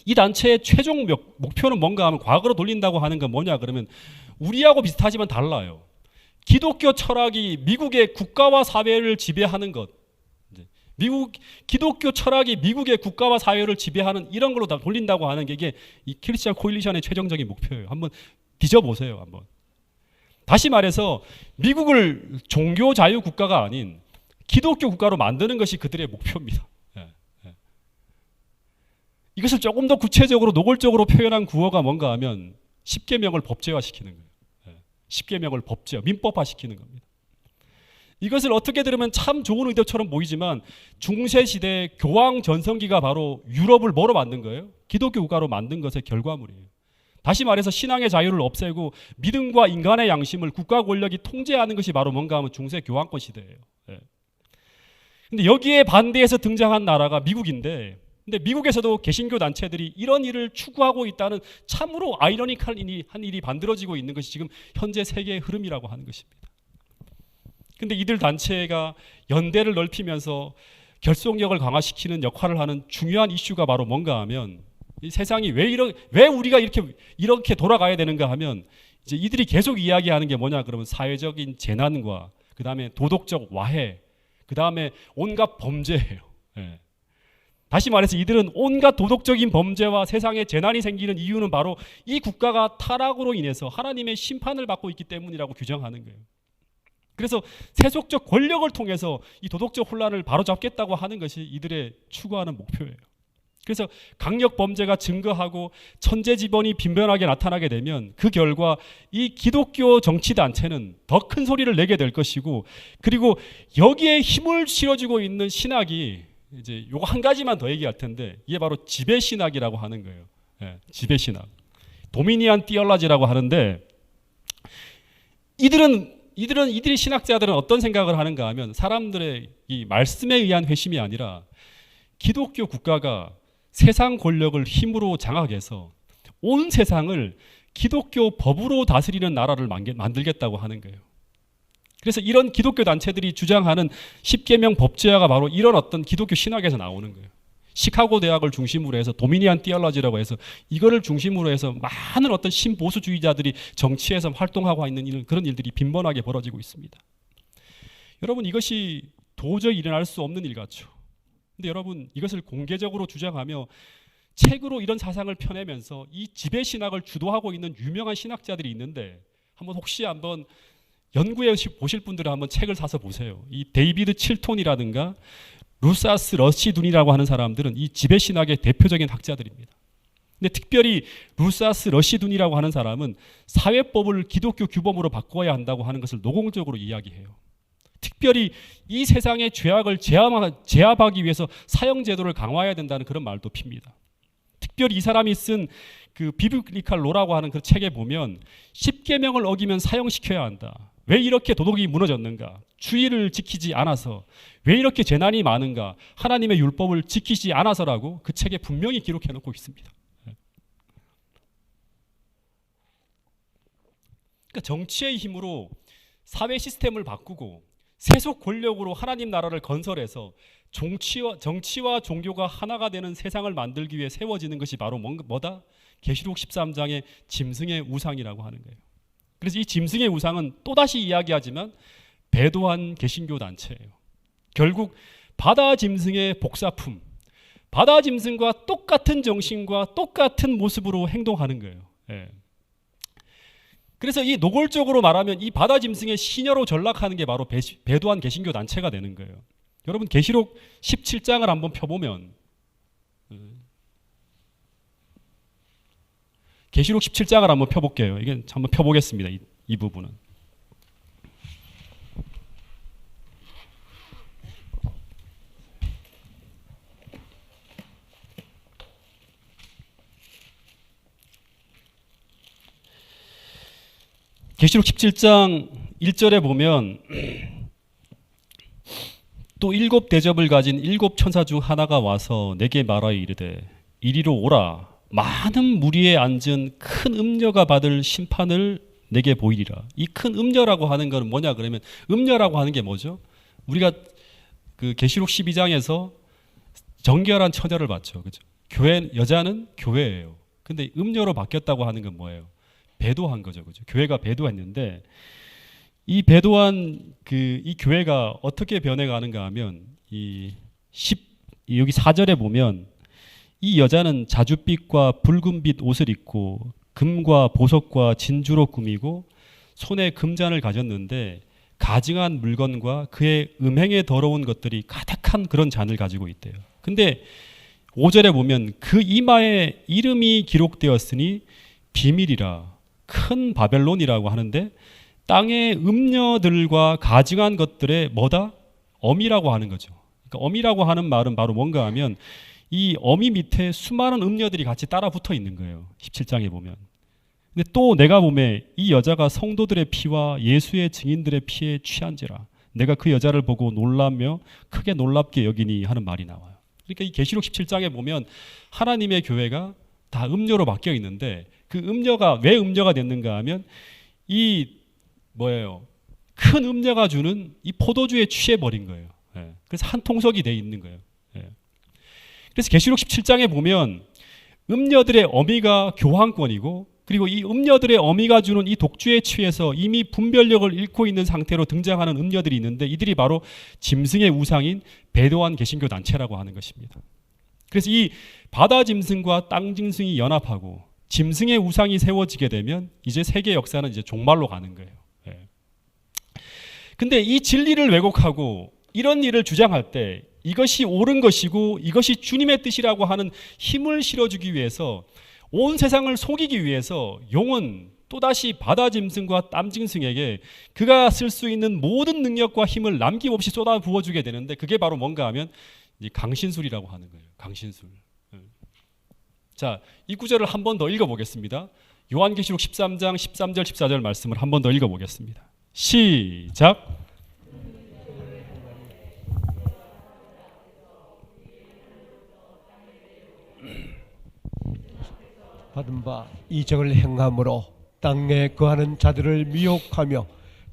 이 단체의 최종 목표는 뭔가 하면 과거로 돌린다고 하는 건 뭐냐 그러면 우리하고 비슷하지만 달라요. 기독교 철학이 미국의 국가와 사회를 지배하는 것. 기독교 철학이 미국의 국가와 사회를 지배하는 이런 걸로 다 돌린다고 하는 게 이게 이 크리스천 코일리션의 최종적인 목표예요. 한번 뒤져보세요. 한번. 다시 말해서 미국을 종교 자유 국가가 아닌 기독교 국가로 만드는 것이 그들의 목표입니다. 이것을 조금 더 구체적으로 노골적으로 표현한 구호가 뭔가 하면 10계명을 법제화시키는 거예요. 10계명을 민법화시키는 겁니다. 이것을 어떻게 들으면 참 좋은 의도처럼 보이지만 중세시대 교황 전성기가 바로 유럽을 뭐로 만든 거예요? 기독교 국가로 만든 것의 결과물이에요. 다시 말해서 신앙의 자유를 없애고 믿음과 인간의 양심을 국가 권력이 통제하는 것이 바로 뭔가 하면 중세 교황권 시대예요. 근데 여기에 반대해서 등장한 나라가 미국인데 근데 미국에서도 개신교 단체들이 이런 일을 추구하고 있다는 참으로 아이러니컬한 일이 만들어지고 있는 것이 지금 현재 세계의 흐름이라고 하는 것입니다. 근데 이들 단체가 연대를 넓히면서 결속력을 강화시키는 역할을 하는 중요한 이슈가 바로 뭔가 하면 이 세상이 왜 우리가 이렇게 돌아가야 되는가 하면 이제 이들이 계속 이야기하는 게 뭐냐 그러면 사회적인 재난과 그 다음에 도덕적 와해 그 다음에 온갖 범죄예요. 예. 다시 말해서 이들은 온갖 도덕적인 범죄와 세상에 재난이 생기는 이유는 바로 이 국가가 타락으로 인해서 하나님의 심판을 받고 있기 때문이라고 규정하는 거예요. 그래서 세속적 권력을 통해서 이 도덕적 혼란을 바로잡겠다고 하는 것이 이들의 추구하는 목표예요. 그래서 강력 범죄가 증거하고 천재지변이 빈번하게 나타나게 되면 그 결과 이 기독교 정치단체는 더 큰 소리를 내게 될 것이고 그리고 여기에 힘을 실어주고 있는 신학이 이제 요거 한 가지만 더 얘기할 텐데 이게 바로 지배신학이라고 하는 거예요. 예, 지배신학. 도미니안 띠얼라지라고 하는데 이들이 신학자들은 어떤 생각을 하는가 하면 사람들의 이 말씀에 의한 회심이 아니라 기독교 국가가 세상 권력을 힘으로 장악해서 온 세상을 기독교 법으로 다스리는 나라를 만들겠다고 하는 거예요. 그래서 이런 기독교 단체들이 주장하는 10계명 법제화가 바로 이런 어떤 기독교 신학에서 나오는 거예요. 시카고 대학을 중심으로 해서 도미니안 띠얼러지라고 해서 이거를 중심으로 해서 많은 어떤 신보수주의자들이 정치에서 활동하고 있는 그런 일들이 빈번하게 벌어지고 있습니다. 여러분 이것이 도저히 일어날 수 없는 일 같죠. 근데 여러분 이것을 공개적으로 주장하며 책으로 이런 사상을 펴내면서 이 지배신학을 주도하고 있는 유명한 신학자들이 있는데 혹시 한번 연구해 보실 분들은 한번 책을 사서 보세요. 이 데이비드 칠톤이라든가 루사스 러시둔이라고 하는 사람들은 이 지배신학의 대표적인 학자들입니다. 근데 특별히 루사스 러시둔이라고 하는 사람은 사회법을 기독교 규범으로 바꿔야 한다고 하는 것을 노골적으로 이야기해요. 특별히 이 세상의 죄악을 제압하기 위해서 사형제도를 강화해야 된다는 그런 말도 핍니다. 특별히 이 사람이 쓴 그 비블리칼 로라고 하는 그 책에 보면 10계명을 어기면 사형시켜야 한다. 왜 이렇게 도덕이 무너졌는가? 주의를 지키지 않아서. 왜 이렇게 재난이 많은가? 하나님의 율법을 지키지 않아서라고 그 책에 분명히 기록해 놓고 있습니다. 그러니까 정치의 힘으로 사회 시스템을 바꾸고 세속 권력으로 하나님 나라를 건설해서 정치와 종교가 하나가 되는 세상을 만들기 위해 세워지는 것이 바로 뭐다? 계시록 13장의 짐승의 우상이라고 하는 거예요. 그래서 이 짐승의 우상은 또다시 이야기하지만 배도한 개신교 단체예요. 결국 바다 짐승의 복사품, 바다 짐승과 똑같은 정신과 똑같은 모습으로 행동하는 거예요. 예. 그래서 이 노골적으로 말하면 이 바다 짐승의 시녀로 전락하는 게 바로 배도한 개신교 단체가 되는 거예요. 여러분 계시록 17장을 한번 펴보면 계시록 17장을 한번 펴볼게요. 이게 한번 펴보겠습니다. 이 부분은. 계시록 17장 1절에 보면 또 7 대접을 가진 7 천사 중 하나가 와서 내게 말하여 이르되 이리로 오라. 많은 무리에 앉은 큰 음녀가 받을 심판을 내게 보이리라. 이 큰 음녀라고 하는 것은 뭐냐 그러면 음녀라고 하는 게 뭐죠? 우리가 그 계시록 12장에서 정결한 처녀를 봤죠. 그죠? 교회 여자는 교회예요. 근데 음녀로 바뀌었다고 하는 건 뭐예요? 배도한 거죠. 그죠? 교회가 배도했는데 이 배도한 이 교회가 어떻게 변해가는가 하면 여기 4절에 보면 이 여자는 자줏빛과 붉은빛 옷을 입고 금과 보석과 진주로 꾸미고 손에 금잔을 가졌는데 가증한 물건과 그의 음행에 더러운 것들이 가득한 그런 잔을 가지고 있대요. 근데 5절에 보면 그 이마에 이름이 기록되었으니 비밀이라 큰 바벨론이라고 하는데 땅의 음녀들과 가증한 것들의 뭐다? 어미라고 하는 거죠. 그러니까 어미라고 하는 말은 바로 뭔가 하면 이 어미 밑에 수많은 음녀들이 같이 따라 붙어 있는 거예요. 17장에 보면. 근데 또 내가 보면 이 여자가 성도들의 피와 예수의 증인들의 피에 취한지라 내가 그 여자를 보고 놀라며 크게 놀랍게 여기니 하는 말이 나와요. 그러니까 이 계시록 17장에 보면 하나님의 교회가 다 음녀로 바뀌어 있는데 그 음녀가 왜 음녀가 됐는가 하면 큰 음녀가 주는 이 포도주에 취해버린 거예요. 그래서 한 통속이 돼 있는 거예요. 그래서 계시록 17장에 보면 음녀들의 어미가 교황권이고 그리고 이 음녀들의 어미가 주는 이 독주에 취해서 이미 분별력을 잃고 있는 상태로 등장하는 음녀들이 있는데 이들이 바로 짐승의 우상인 배도한 개신교 단체라고 하는 것입니다. 그래서 이 바다 짐승과 땅 짐승이 연합하고 짐승의 우상이 세워지게 되면 이제 세계 역사는 이제 종말로 가는 거예요. 근데 이 진리를 왜곡하고 이런 일을 주장할 때 이것이 옳은 것이고 이것이 주님의 뜻이라고 하는 힘을 실어주기 위해서 온 세상을 속이기 위해서 용은 또다시 바다 짐승과 땀 짐승에게 그가 쓸 수 있는 모든 능력과 힘을 남김없이 쏟아 부어주게 되는데 그게 바로 뭔가 하면 강신술이라고 하는 거예요. 강신술. 자, 이 구절을 한 번 더 읽어보겠습니다. 요한계시록 13장 13절 14절 말씀을 한 번 더 읽어보겠습니다. 시작. 받은 바 이적을 행함으로 땅에 거하는 자들을 미혹하며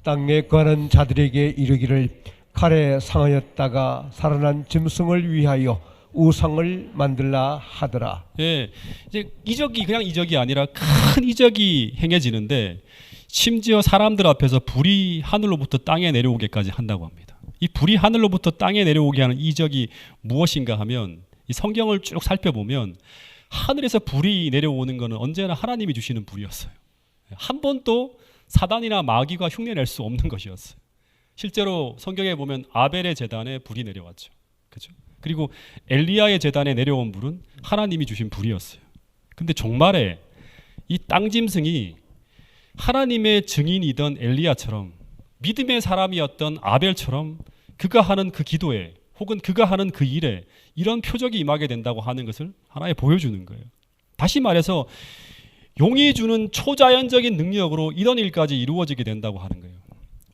땅에 거하는 자들에게 이르기를 칼에 상하였다가 살아난 짐승을 위하여 우상을 만들라 하더라. 예, 이제 이적이 그냥 이적이 아니라 큰 이적이 행해지는데 심지어 사람들 앞에서 불이 하늘로부터 땅에 내려오게까지 한다고 합니다. 이 불이 하늘로부터 땅에 내려오게 하는 이적이 무엇인가 하면 이 성경을 쭉 살펴보면 하늘에서 불이 내려오는 것은 언제나 하나님이 주시는 불이었어요. 한 번도 사단이나 마귀가 흉내낼 수 없는 것이었어요. 실제로 성경에 보면 아벨의 제단에 불이 내려왔죠. 그렇죠? 그리고 엘리야의 제단에 내려온 불은 하나님이 주신 불이었어요. 근데 종말에 이 땅짐승이 하나님의 증인이던 엘리야처럼 믿음의 사람이었던 아벨처럼 그가 하는 그 기도에 혹은 그가 하는 그 일에 이런 표적이 임하게 된다고 하는 것을 하나의 보여주는 거예요. 다시 말해서 용이 주는 초자연적인 능력으로 이런 일까지 이루어지게 된다고 하는 거예요.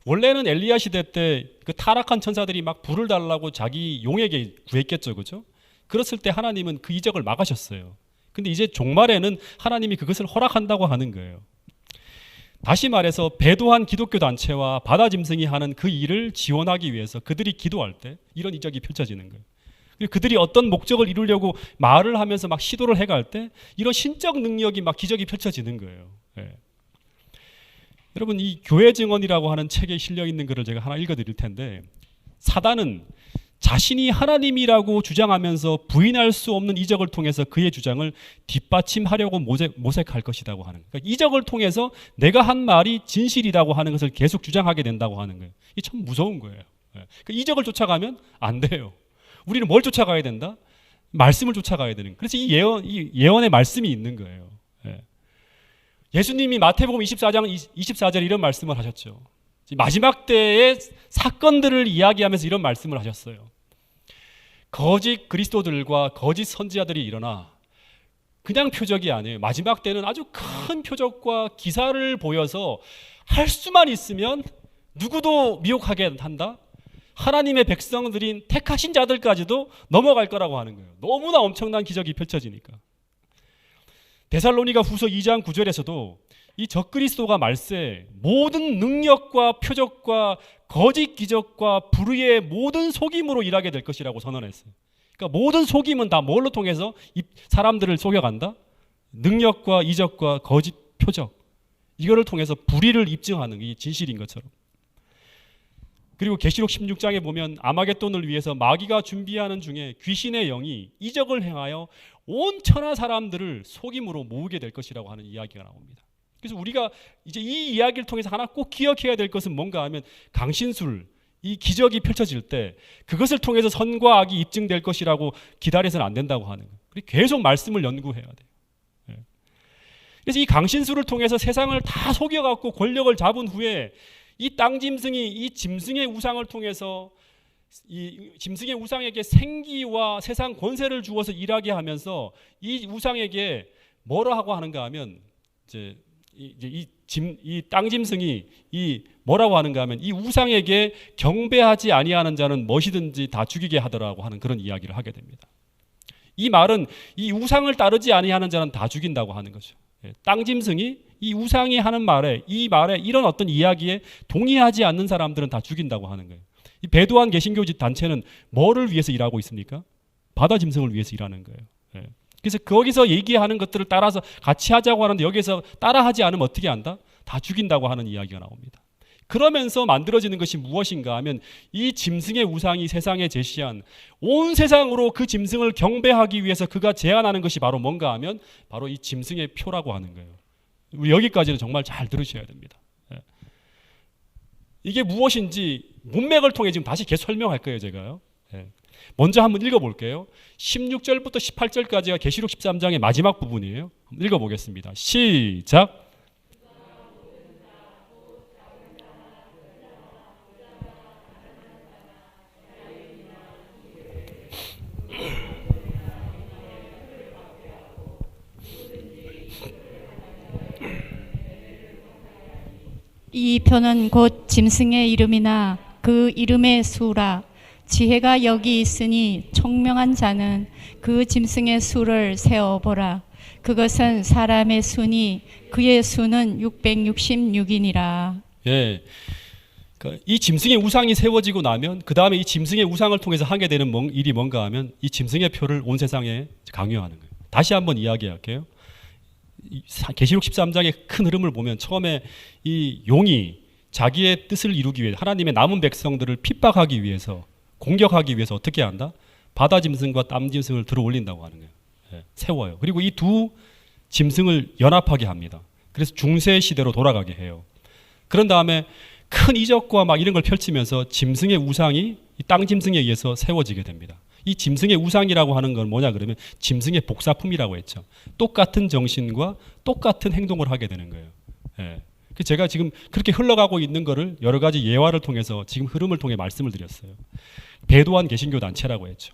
원래는 엘리야 시대 때 그 타락한 천사들이 막 불을 달라고 자기 용에게 구했겠죠, 그렇죠? 그랬을 때 하나님은 그 이적을 막으셨어요. 근데 이제 종말에는 하나님이 그것을 허락한다고 하는 거예요. 다시 말해서 배도한 기독교 단체와 바다 짐승이 하는 그 일을 지원하기 위해서 그들이 기도할 때 이런 이적이 펼쳐지는 거예요. 그리고 그들이 어떤 목적을 이루려고 말을 하면서 막 시도를 해갈 때 이런 신적 능력이 막 기적이 펼쳐지는 거예요. 여러분, 이 교회 증언이라고 하는 책에 실려 있는 글을 제가 하나 읽어드릴 텐데, 사단은 자신이 하나님이라고 주장하면서 부인할 수 없는 이적을 통해서 그의 주장을 뒷받침하려고 모색할 것이라고 하는 거예요. 그러니까 이적을 통해서 내가 한 말이 진실이라고 하는 것을 계속 주장하게 된다고 하는 거예요. 이게 참 무서운 거예요. 그러니까 이적을 쫓아가면 안 돼요. 우리는 뭘 쫓아가야 된다? 말씀을 쫓아가야 되는 거예요. 그래서 이 예언의 말씀이 있는 거예요. 예수님이 마태복음 24절 이런 말씀을 하셨죠. 마지막 때의 사건들을 이야기하면서 이런 말씀을 하셨어요. 거짓 그리스도들과 거짓 선지자들이 일어나 그냥 표적이 아니에요. 마지막 때는 아주 큰 표적과 기사를 보여서 할 수만 있으면 누구도 미혹하게 한다. 하나님의 백성들인 택하신 자들까지도 넘어갈 거라고 하는 거예요. 너무나 엄청난 기적이 펼쳐지니까. 데살로니가 후서 2장 9절에서도 이 적그리스도가 말세 모든 능력과 표적과 거짓 기적과 불의의 모든 속임으로 일하게 될 것이라고 선언했어요. 그러니까 모든 속임은 다 뭘로 통해서 사람들을 속여간다? 능력과 이적과 거짓 표적, 이거를 통해서 불의를 입증하는 게 진실인 것처럼. 그리고 계시록 16장에 보면 아마겟돈을 위해서 마귀가 준비하는 중에 귀신의 영이 이적을 행하여 온 천하 사람들을 속임으로 모으게 될 것이라고 하는 이야기가 나옵니다. 그래서 우리가 이제 이 이야기를 통해서 하나 꼭 기억해야 될 것은 뭔가 하면 강신술, 이 기적이 펼쳐질 때 그것을 통해서 선과 악이 입증될 것이라고 기다려서는 안 된다고 하는 거예요. 계속 말씀을 연구해야 돼요. 그래서 이 강신술을 통해서 세상을 다 속여갖고 권력을 잡은 후에 이 땅 짐승이 이 짐승의 우상을 통해서 이 짐승의 우상에게 생기와 세상 권세를 주어서 일하게 하면서 이 우상에게 뭐라 하고 하는가 하면 이 땅 짐승이 이 뭐라고 하는가 하면 이 우상에게 경배하지 아니하는 자는 무엇이든지 다 죽이게 하더라고 하는 그런 이야기를 하게 됩니다. 이 말은 이 우상을 따르지 아니하는 자는 다 죽인다고 하는 거죠. 땅 짐승이 이 우상이 하는 말에 이 말에 이런 어떤 이야기에 동의하지 않는 사람들은 다 죽인다고 하는 거예요. 이 배도한 개신교 단체는 뭐를 위해서 일하고 있습니까? 바다 짐승을 위해서 일하는 거예요. 그래서 거기서 얘기하는 것들을 따라서 같이 하자고 하는데 여기서 따라하지 않으면 어떻게 한다? 다 죽인다고 하는 이야기가 나옵니다. 그러면서 만들어지는 것이 무엇인가 하면 이 짐승의 우상이 세상에 제시한 온 세상으로 그 짐승을 경배하기 위해서 그가 제안하는 것이 바로 뭔가 하면 바로 이 짐승의 표라고 하는 거예요. 우리 여기까지는 정말 잘 들으셔야 됩니다. 이게 무엇인지 문맥을 통해 지금 다시 계속 설명할 거예요, 제가요. 먼저 한번 읽어볼게요. 16절부터 18절까지가 계시록 13장의 마지막 부분이에요. 한번 읽어보겠습니다. 시작. 이 표는 곧 짐승의 이름이나 그 이름의 수라. 지혜가 여기 있으니 총명한 자는 그 짐승의 수를 세어보라. 그것은 사람의 수니 그의 수는 666이니라. 예. 그러니까 이 짐승의 우상이 세워지고 나면 그 다음에 이 짐승의 우상을 통해서 하게 되는 일이 뭔가 하면 이 짐승의 표를 온 세상에 강요하는 거예요. 다시 한번 이야기할게요. 계시록 13장의 큰 흐름을 보면 처음에 이 용이 자기의 뜻을 이루기 위해 하나님의 남은 백성들을 핍박하기 위해서 공격하기 위해서 어떻게 한다? 바다 짐승과 땀 짐승을 들어 올린다고 하는 거예요. 세워요. 그리고 이 두 짐승을 연합하게 합니다. 그래서 중세 시대로 돌아가게 해요. 그런 다음에 큰 이적과 막 이런 걸 펼치면서 짐승의 우상이 이 땅 짐승에 의해서 세워지게 됩니다. 이 짐승의 우상이라고 하는 건 뭐냐 그러면 짐승의 복사품이라고 했죠. 똑같은 정신과 똑같은 행동을 하게 되는 거예요. 제가 지금 그렇게 흘러가고 있는 거를 여러 가지 예화를 통해서 지금 흐름을 통해 말씀을 드렸어요. 배도한 개신교 단체라고 했죠.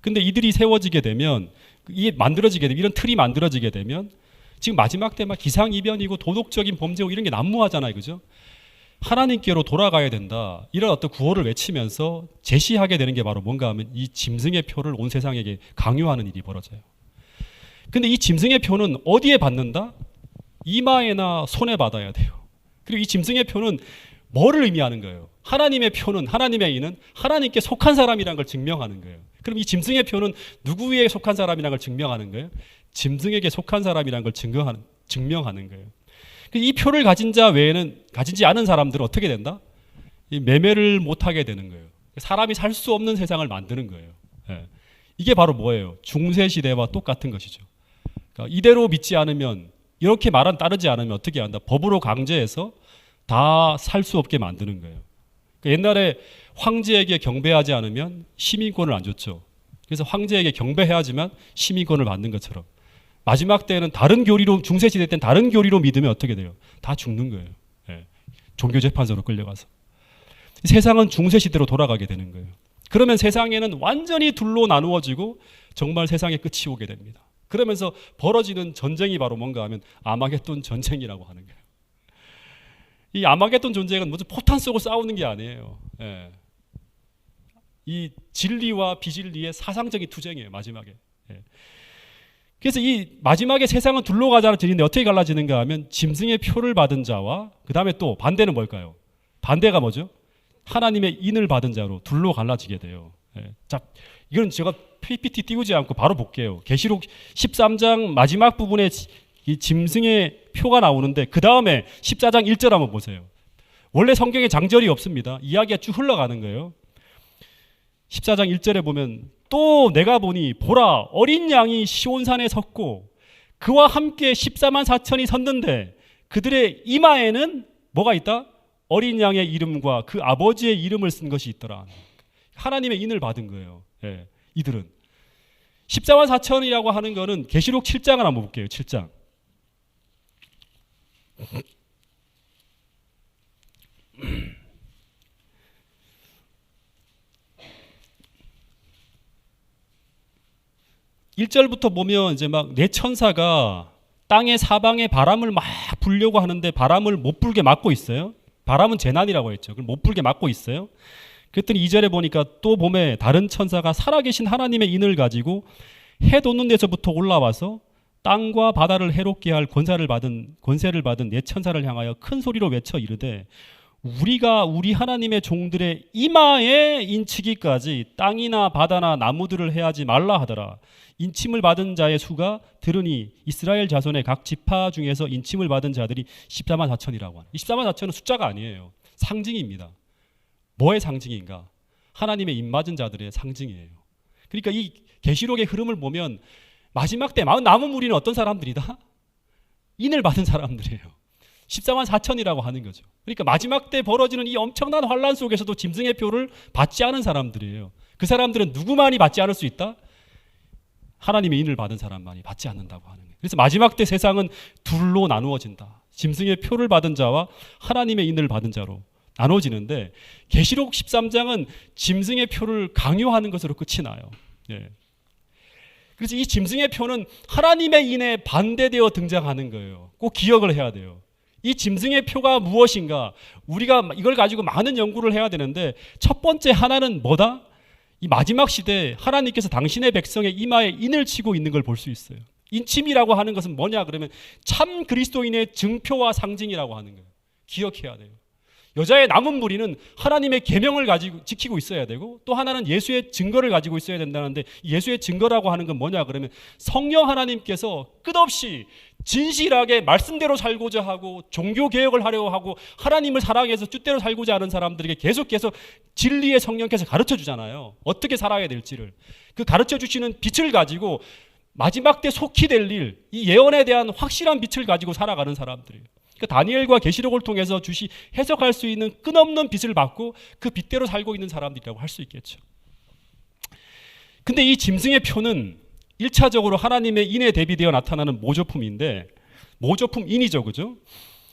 근데 이들이 세워지게 되면 이게 만들어지게 되면 이런 틀이 만들어지게 되면 지금 마지막 때 막 기상이변이고 도덕적인 범죄고 이런 게 난무하잖아요. 그죠? 하나님께로 돌아가야 된다. 이런 어떤 구호를 외치면서 제시하게 되는 게 바로 뭔가 하면 이 짐승의 표를 온 세상에게 강요하는 일이 벌어져요. 근데 이 짐승의 표는 어디에 받는다? 이마에나 손에 받아야 돼요. 그리고 이 짐승의 표는 뭐를 의미하는 거예요? 하나님의 표는 하나님의 이는 하나님께 속한 사람이라는 걸 증명하는 거예요. 그럼 이 짐승의 표는 누구에게 속한 사람이라는 걸 증명하는 거예요? 짐승에게 속한 사람이라는 걸 증명하는 거예요. 이 표를 가진 자 외에는 가지지 않은 사람들은 어떻게 된다? 이 매매를 못하게 되는 거예요. 사람이 살 수 없는 세상을 만드는 거예요. 예. 이게 바로 뭐예요? 중세 시대와 똑같은 것이죠. 그러니까 이대로 믿지 않으면, 이렇게 말은 따르지 않으면 어떻게 한다? 법으로 강제해서 다 살 수 없게 만드는 거예요. 그러니까 옛날에 황제에게 경배하지 않으면 시민권을 안 줬죠. 그래서 황제에게 경배해야지만 시민권을 받는 것처럼 마지막 때에는 다른 교리로, 중세 시대 때는 다른 교리로 믿으면 어떻게 돼요? 다 죽는 거예요. 예. 종교재판소로 끌려가서. 세상은 중세 시대로 돌아가게 되는 거예요. 그러면 세상에는 완전히 둘로 나누어지고 정말 세상의 끝이 오게 됩니다. 그러면서 벌어지는 전쟁이 바로 뭔가 하면 아마겟돈 전쟁이라고 하는 거예요. 이 아마겟돈 전쟁은 무슨 포탄 쏘고 싸우는 게 아니에요. 예. 이 진리와 비진리의 사상적인 투쟁이에요, 마지막에. 예. 그래서 이 마지막에 세상은 둘로 갈라지는데 어떻게 갈라지는가 하면 짐승의 표를 받은 자와 그 다음에 또 반대는 뭘까요? 반대가 뭐죠? 하나님의 인을 받은 자로 둘로 갈라지게 돼요. 예. 자, 이건 제가 PPT 띄우지 않고 바로 볼게요. 계시록 13장 마지막 부분에 이 짐승의 표가 나오는데 그 다음에 14장 1절 한번 보세요. 원래 성경에 장절이 없습니다. 이야기가 쭉 흘러가는 거예요. 14장 1절에 보면 또 내가 보니 보라 어린 양이 시온산에 섰고 그와 함께 14만 4천이 섰는데 그들의 이마에는 뭐가 있다? 어린 양의 이름과 그 아버지의 이름을 쓴 것이 있더라. 하나님의 인을 받은 거예요. 예, 이들은 14만 4천이라고 하는 거는 계시록 7장을 한번 볼게요. 7장. (1절부터) 보면 이제 막 네 천사가 땅의 사방에 바람을 막 불려고 하는데 바람을 못 불게 막고 있어요. 바람은 재난이라고 했죠. 그걸 못 불게 막고 있어요. 그랬더니 2절에 보니까 또 봄에 다른 천사가 살아계신 하나님의 인을 가지고 해 돋는 데서부터 올라와서 땅과 바다를 해롭게 할 권세를 받은 네 천사를 향하여 큰 소리로 외쳐 이르되 우리가 우리 하나님의 종들의 이마에 인치기까지 땅이나 바다나 나무들을 해하지 말라 하더라. 인침을 받은 자의 수가 들으니 이스라엘 자손의 각 지파 중에서 인침을 받은 자들이 14만 4천이라고 하는. 14만 4천은 숫자가 아니에요. 상징입니다. 뭐의 상징인가? 하나님의 인 맞은 자들의 상징이에요. 그러니까 이 계시록의 흐름을 보면 마지막 때 남은 무리는 어떤 사람들이다? 인을 받은 사람들이에요. 14만 4천이라고 하는 거죠. 그러니까 마지막 때 벌어지는 이 엄청난 환란 속에서도 짐승의 표를 받지 않은 사람들이에요. 그 사람들은 누구만이 받지 않을 수 있다? 하나님의 인을 받은 사람만이 받지 않는다고 하는 거예요. 그래서 마지막 때 세상은 둘로 나누어진다. 짐승의 표를 받은 자와 하나님의 인을 받은 자로 나눠지는데 계시록 13장은 짐승의 표를 강요하는 것으로 끝이 나요. 예. 그래서 이 짐승의 표는 하나님의 인에 반대되어 등장하는 거예요. 꼭 기억을 해야 돼요. 이 짐승의 표가 무엇인가? 우리가 이걸 가지고 많은 연구를 해야 되는데 첫 번째 하나는 뭐다? 이 마지막 시대에 하나님께서 당신의 백성의 이마에 인을 치고 있는 걸 볼 수 있어요. 인침이라고 하는 것은 뭐냐 그러면 참 그리스도인의 증표와 상징이라고 하는 거예요. 기억해야 돼요. 여자의 남은 무리는 하나님의 계명을 가지고 지키고 있어야 되고 또 하나는 예수의 증거를 가지고 있어야 된다는데 예수의 증거라고 하는 건 뭐냐 그러면 성령 하나님께서 끝없이 진실하게 말씀대로 살고자 하고 종교개혁을 하려고 하고 하나님을 사랑해서 뜻대로 살고자 하는 사람들에게 계속해서 진리의 성령께서 가르쳐 주잖아요. 어떻게 살아야 될지를. 그 가르쳐 주시는 빛을 가지고 마지막 때 속히 될 일, 이 예언에 대한 확실한 빛을 가지고 살아가는 사람들이에요. 그러니까 다니엘과 계시록을 통해서 해석할 수 있는 끝없는 빛을 받고 그 빛대로 살고 있는 사람들이라고 할 수 있겠죠. 근데 이 짐승의 표는 1차적으로 하나님의 인에 대비되어 나타나는 모조품인데 모조품 인이죠. 그죠?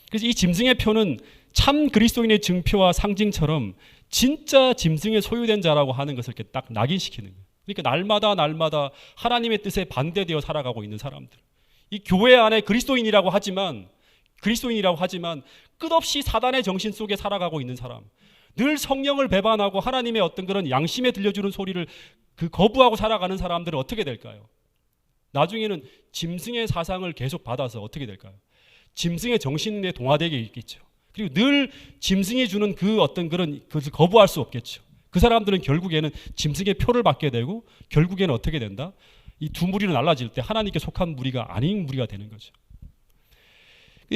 그래서 이 짐승의 표는 참 그리스도인의 증표와 상징처럼 진짜 짐승에 소유된 자라고 하는 것을 이렇게 딱 낙인시키는 거예요. 그러니까 날마다 하나님의 뜻에 반대되어 살아가고 있는 사람들. 이 교회 안에 그리스도인이라고 하지만 끝없이 사단의 정신 속에 살아가고 있는 사람, 늘 성령을 배반하고 하나님의 어떤 그런 양심에 들려주는 소리를 거부하고 살아가는 사람들은 어떻게 될까요? 나중에는 짐승의 사상을 계속 받아서 어떻게 될까요? 짐승의 정신에 동화되게 있겠죠. 그리고 늘 짐승이 주는 그 어떤 그것을 거부할 수 없겠죠. 그 사람들은 결국에는 짐승의 표를 받게 되고 결국에는 어떻게 된다? 이 두 무리로 날라질 때 하나님께 속한 무리가 아닌 무리가 되는 거죠.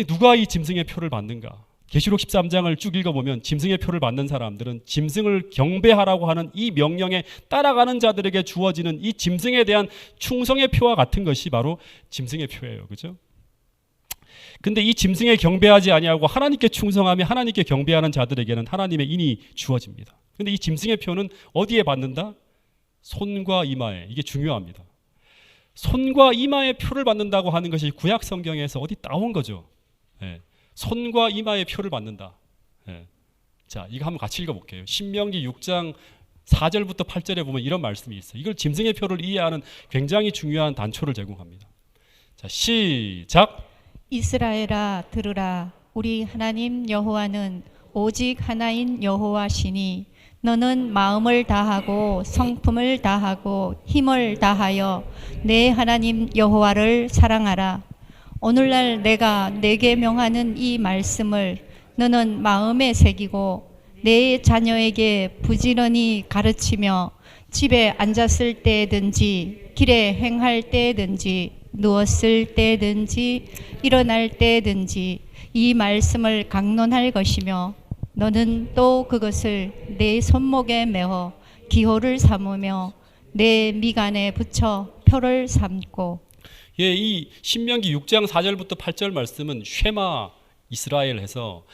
누가 이 짐승의 표를 받는가? 계시록 13장을 쭉 읽어보면 짐승의 표를 받는 사람들은 짐승을 경배하라고 하는 이 명령에 따라가는 자들에게 주어지는 이 짐승에 대한 충성의 표와 같은 것이 바로 짐승의 표예요. 그죠? 근데 이 짐승에 경배하지 아니하고 하나님께 충성하며 하나님께 경배하는 자들에게는 하나님의 인이 주어집니다. 근데 이 짐승의 표는 어디에 받는다? 손과 이마에. 이게 중요합니다. 손과 이마에 표를 받는다고 하는 것이 구약 성경에서 어디 나온 거죠. 예. 손과 이마에 표를 받는다. 예. 자, 이거 한번 같이 읽어볼게요. 신명기 6장 4절부터 8절에 보면 이런 말씀이 있어요. 이걸 짐승의 표를 이해하는 굉장히 중요한 단초를 제공합니다. 자, 시작. 이스라엘아 들으라. 우리 하나님 여호와는 오직 하나인 여호와시니 너는 마음을 다하고 성품을 다하고 힘을 다하여 내 하나님 여호와를 사랑하라. 오늘날 내가 내게 명하는 이 말씀을 너는 마음에 새기고 내 자녀에게 부지런히 가르치며 집에 앉았을 때든지 길에 행할 때든지 누웠을 때든지 일어날 때든지 이 말씀을 강론할 것이며 너는 또 그것을 내 손목에 메어 기호를 삼으며 내 미간에 붙여 표를 삼고. 예, 이 신명기 6장 4절부터 8절 말씀은 쉐마 이스라엘 해서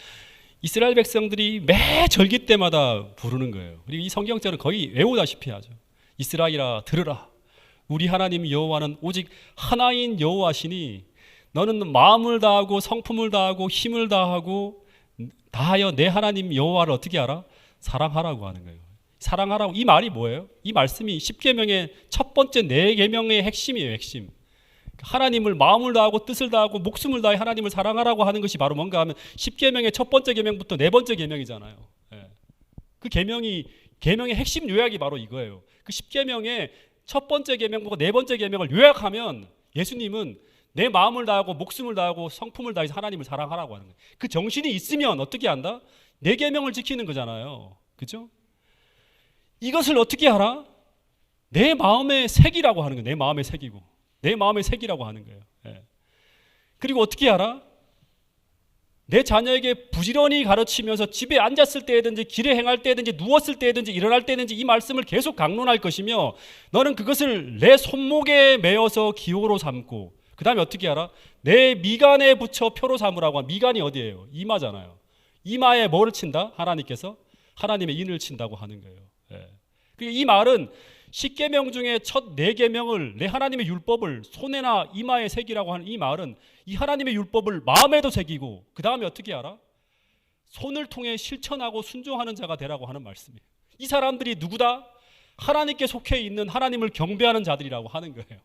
이스라엘 백성들이 매 절기 때마다 부르는 거예요. 그리고 이 성경절은 거의 외우다시피 하죠. 이스라엘아 들으라. 우리 하나님 여호와는 오직 하나인 여호와시니 너는 마음을 다하고 성품을 다하고 힘을 다하고 다하여 내 하나님 여호와를 어떻게 알아? 사랑하라고 하는 거예요. 사랑하라고. 이 말이 뭐예요? 이 말씀이 10계명의 첫 번째 4계명의 핵심이에요. 핵심. 하나님을 마음을 다하고 뜻을 다하고 목숨을 다해 하나님을 사랑하라고 하는 것이 바로 뭔가 하면 10계명의 첫 번째 계명부터 4번째 계명이잖아요. 예. 그 계명의 핵심 요약이 바로 이거예요. 그 10계명의 첫 번째 계명부터 4번째 계명을 요약하면 예수님은 내 마음을 다하고 목숨을 다하고 성품을 다해서 하나님을 사랑하라고 하는 거예요. 그 정신이 있으면 어떻게 한다? 4계명을 지키는 거잖아요. 그죠? 이것을 어떻게 하라? 내 마음에 새기라고 하는 거예요. 내 마음에 새기고. 내 마음에 새기라고 하는 거예요. 예. 그리고 어떻게 하라? 내 자녀에게 부지런히 가르치면서 집에 앉았을 때든지 길에 행할 때든지 누웠을 때든지 일어날 때든지 이 말씀을 계속 강론할 것이며 너는 그것을 내 손목에 메어서 기호로 삼고 그 다음에 어떻게 하라? 내 미간에 붙여 표로 삼으라고 하는. 미간이 어디예요? 이마잖아요. 이마에 뭐를 친다? 하나님께서 하나님의 인을 친다고 하는 거예요. 예. 이 말은 10계명 중에 첫 4계명을 내 하나님의 율법을 손에나 이마에 새기라고 하는 이 말은 이 하나님의 율법을 마음에도 새기고 그 다음에 어떻게 알아? 손을 통해 실천하고 순종하는 자가 되라고 하는 말씀이에요. 이 사람들이 누구다? 하나님께 속해 있는 하나님을 경배하는 자들이라고 하는 거예요.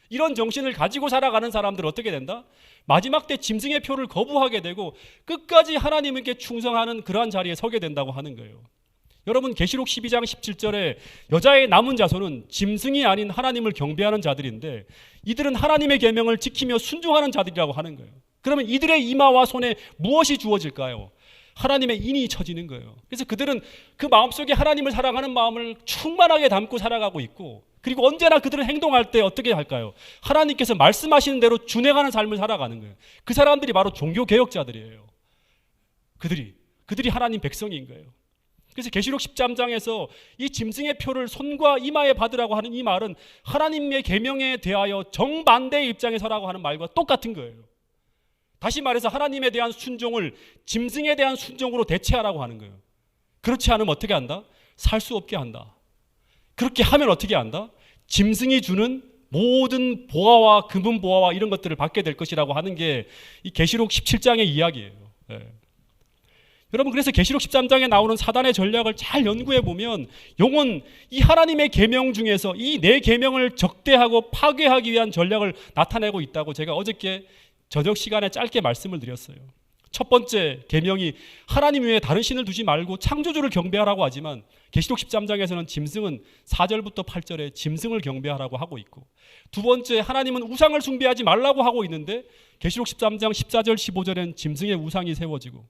이런 정신을 가지고 살아가는 사람들은 어떻게 된다? 마지막 때 짐승의 표를 거부하게 되고 끝까지 하나님께 충성하는 그러한 자리에 서게 된다고 하는 거예요. 여러분 계시록 12장 17절에 여자의 남은 자손은 짐승이 아닌 하나님을 경배하는 자들인데 이들은 하나님의 계명을 지키며 순종하는 자들이라고 하는 거예요. 그러면 이들의 이마와 손에 무엇이 주어질까요? 하나님의 인이 쳐지는 거예요. 그래서 그들은 그 마음속에 하나님을 사랑하는 마음을 충만하게 담고 살아가고 있고 그리고 언제나 그들은 행동할 때 어떻게 할까요? 하나님께서 말씀하시는 대로 준행하는 삶을 살아가는 거예요. 그 사람들이 바로 종교개혁자들이에요. 그들이 하나님 백성인 거예요. 그래서 계시록 13장에서 이 짐승의 표를 손과 이마에 받으라고 하는 이 말은 하나님의 계명에 대하여 정반대의 입장에 서라고 하는 말과 똑같은 거예요. 다시 말해서 하나님에 대한 순종을 짐승에 대한 순종으로 대체하라고 하는 거예요. 그렇지 않으면 어떻게 한다? 살 수 없게 한다. 그렇게 하면 어떻게 한다? 짐승이 주는 모든 보화와 금은 보화와 이런 것들을 받게 될 것이라고 하는 게 이 계시록 17장의 이야기예요. 여러분 그래서 계시록 13장에 나오는 사단의 전략을 잘 연구해 보면 용은 이 하나님의 계명 중에서 이 4계명을 적대하고 파괴하기 위한 전략을 나타내고 있다고 제가 어저께 저녁 시간에 짧게 말씀을 드렸어요. 첫 번째 계명이 하나님 외에 다른 신을 두지 말고 창조주를 경배하라고 하지만 계시록 13장에서는 짐승은 4절부터 8절에 짐승을 경배하라고 하고 있고 두 번째 하나님은 우상을 숭배하지 말라고 하고 있는데 계시록 13장 14절 15절엔 짐승의 우상이 세워지고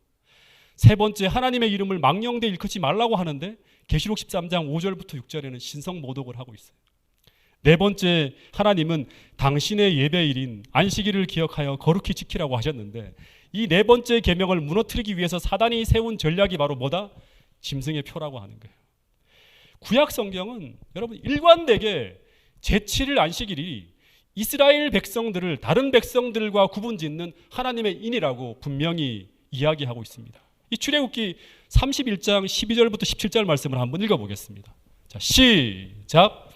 세 번째 하나님의 이름을 망령되이 일컫지 말라고 하는데 계시록 13장 5절부터 6절에는 신성 모독을 하고 있어요. 네 번째, 하나님은 당신의 예배일인 안식일을 기억하여 거룩히 지키라고 하셨는데 이 네 번째 계명을 무너뜨리기 위해서 사단이 세운 전략이 바로 뭐다? 짐승의 표라고 하는 거예요. 구약 성경은 여러분 일관되게 제7일 안식일이 이스라엘 백성들을 다른 백성들과 구분짓는 하나님의 인이라고 분명히 이야기하고 있습니다. 이 출애굽기 31장 12절부터 17절 말씀을 한번 읽어보겠습니다. 자, 시작.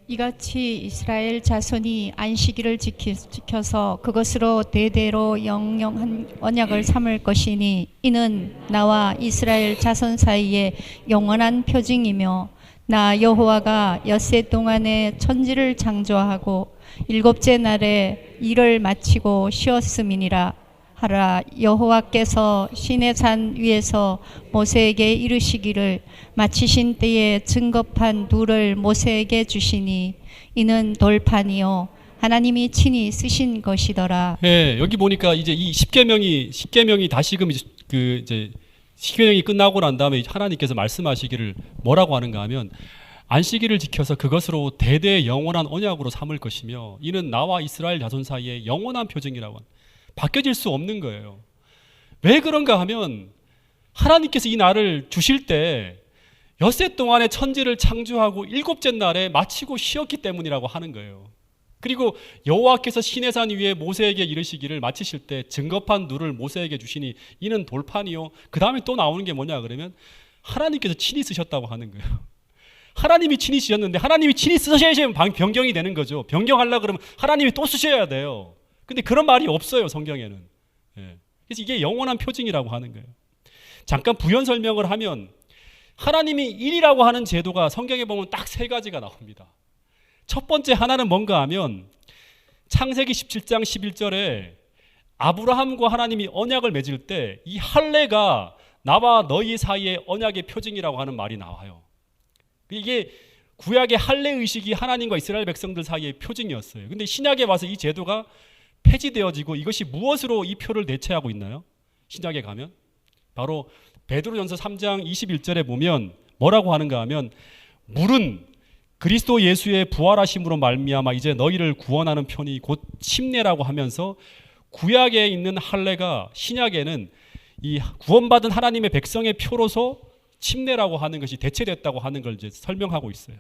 이같이 이스라엘 자손이 안식일을 지켜서 그것으로 대대로 영영한 언약을 삼을 것이니 이는 나와 이스라엘 자손 사이에 영원한 표징이며 나 여호와가 엿새 동안에 천지를 창조하고 일곱째 날에 일을 마치고 쉬었음이니라 하라. 여호와께서 시내산 위에서 모세에게 이르시기를 마치신 때에 증거판 둘을 모세에게 주시니 이는 돌판이요 하나님이 친히 쓰신 것이더라. 예, 여기 보니까 이제 이 십계명이 다시금 이제 십계명이 끝나고 난 다음에 하나님께서 말씀하시기를 뭐라고 하는가 하면 안식일을 지켜서 그것으로 대대 영원한 언약으로 삼을 것이며 이는 나와 이스라엘 자손 사이에 영원한 표징이라고 바뀌어질 수 없는 거예요. 왜 그런가 하면 하나님께서 이 날을 주실 때 엿새 동안에 천지를 창조하고 일곱째 날에 마치고 쉬었기 때문이라고 하는 거예요. 그리고 여호와께서 시내산 위에 모세에게 이르시기를 마치실 때 증거판 둘을 모세에게 주시니 이는 돌판이요. 그 다음에 또 나오는 게 뭐냐 그러면 하나님께서 친히 쓰셨다고 하는 거예요. 하나님이 친히 쓰셨는데 하나님이 친히 쓰셔야지 변경이 되는 거죠. 변경하려고 그러면 하나님이 또 쓰셔야 돼요. 근데 그런 말이 없어요, 성경에는. 예. 그래서 이게 영원한 표징이라고 하는 거예요. 잠깐 부연 설명을 하면 하나님이 일이라고 하는 제도가 성경에 보면 딱 세 가지가 나옵니다. 첫 번째 하나는 뭔가 하면 창세기 17장 11절에 아브라함과 하나님이 언약을 맺을 때 이 할례가 나와 너희 사이의 언약의 표징이라고 하는 말이 나와요. 이게 구약의 할례 의식이 하나님과 이스라엘 백성들 사이의 표징이었어요. 근데 신약에 와서 이 제도가 폐지되어지고 이것이 무엇으로 이 표를 대체하고 있나요? 신약에 가면 바로 베드로전서 3장 21절에 보면 뭐라고 하는가 하면 물은 그리스도 예수의 부활하심으로 말미암아 이제 너희를 구원하는 편이 곧 침례라고 하면서 구약에 있는 할례가 신약에는 이 구원받은 하나님의 백성의 표로서 침례라고 하는 것이 대체됐다고 하는 걸 이제 설명하고 있어요.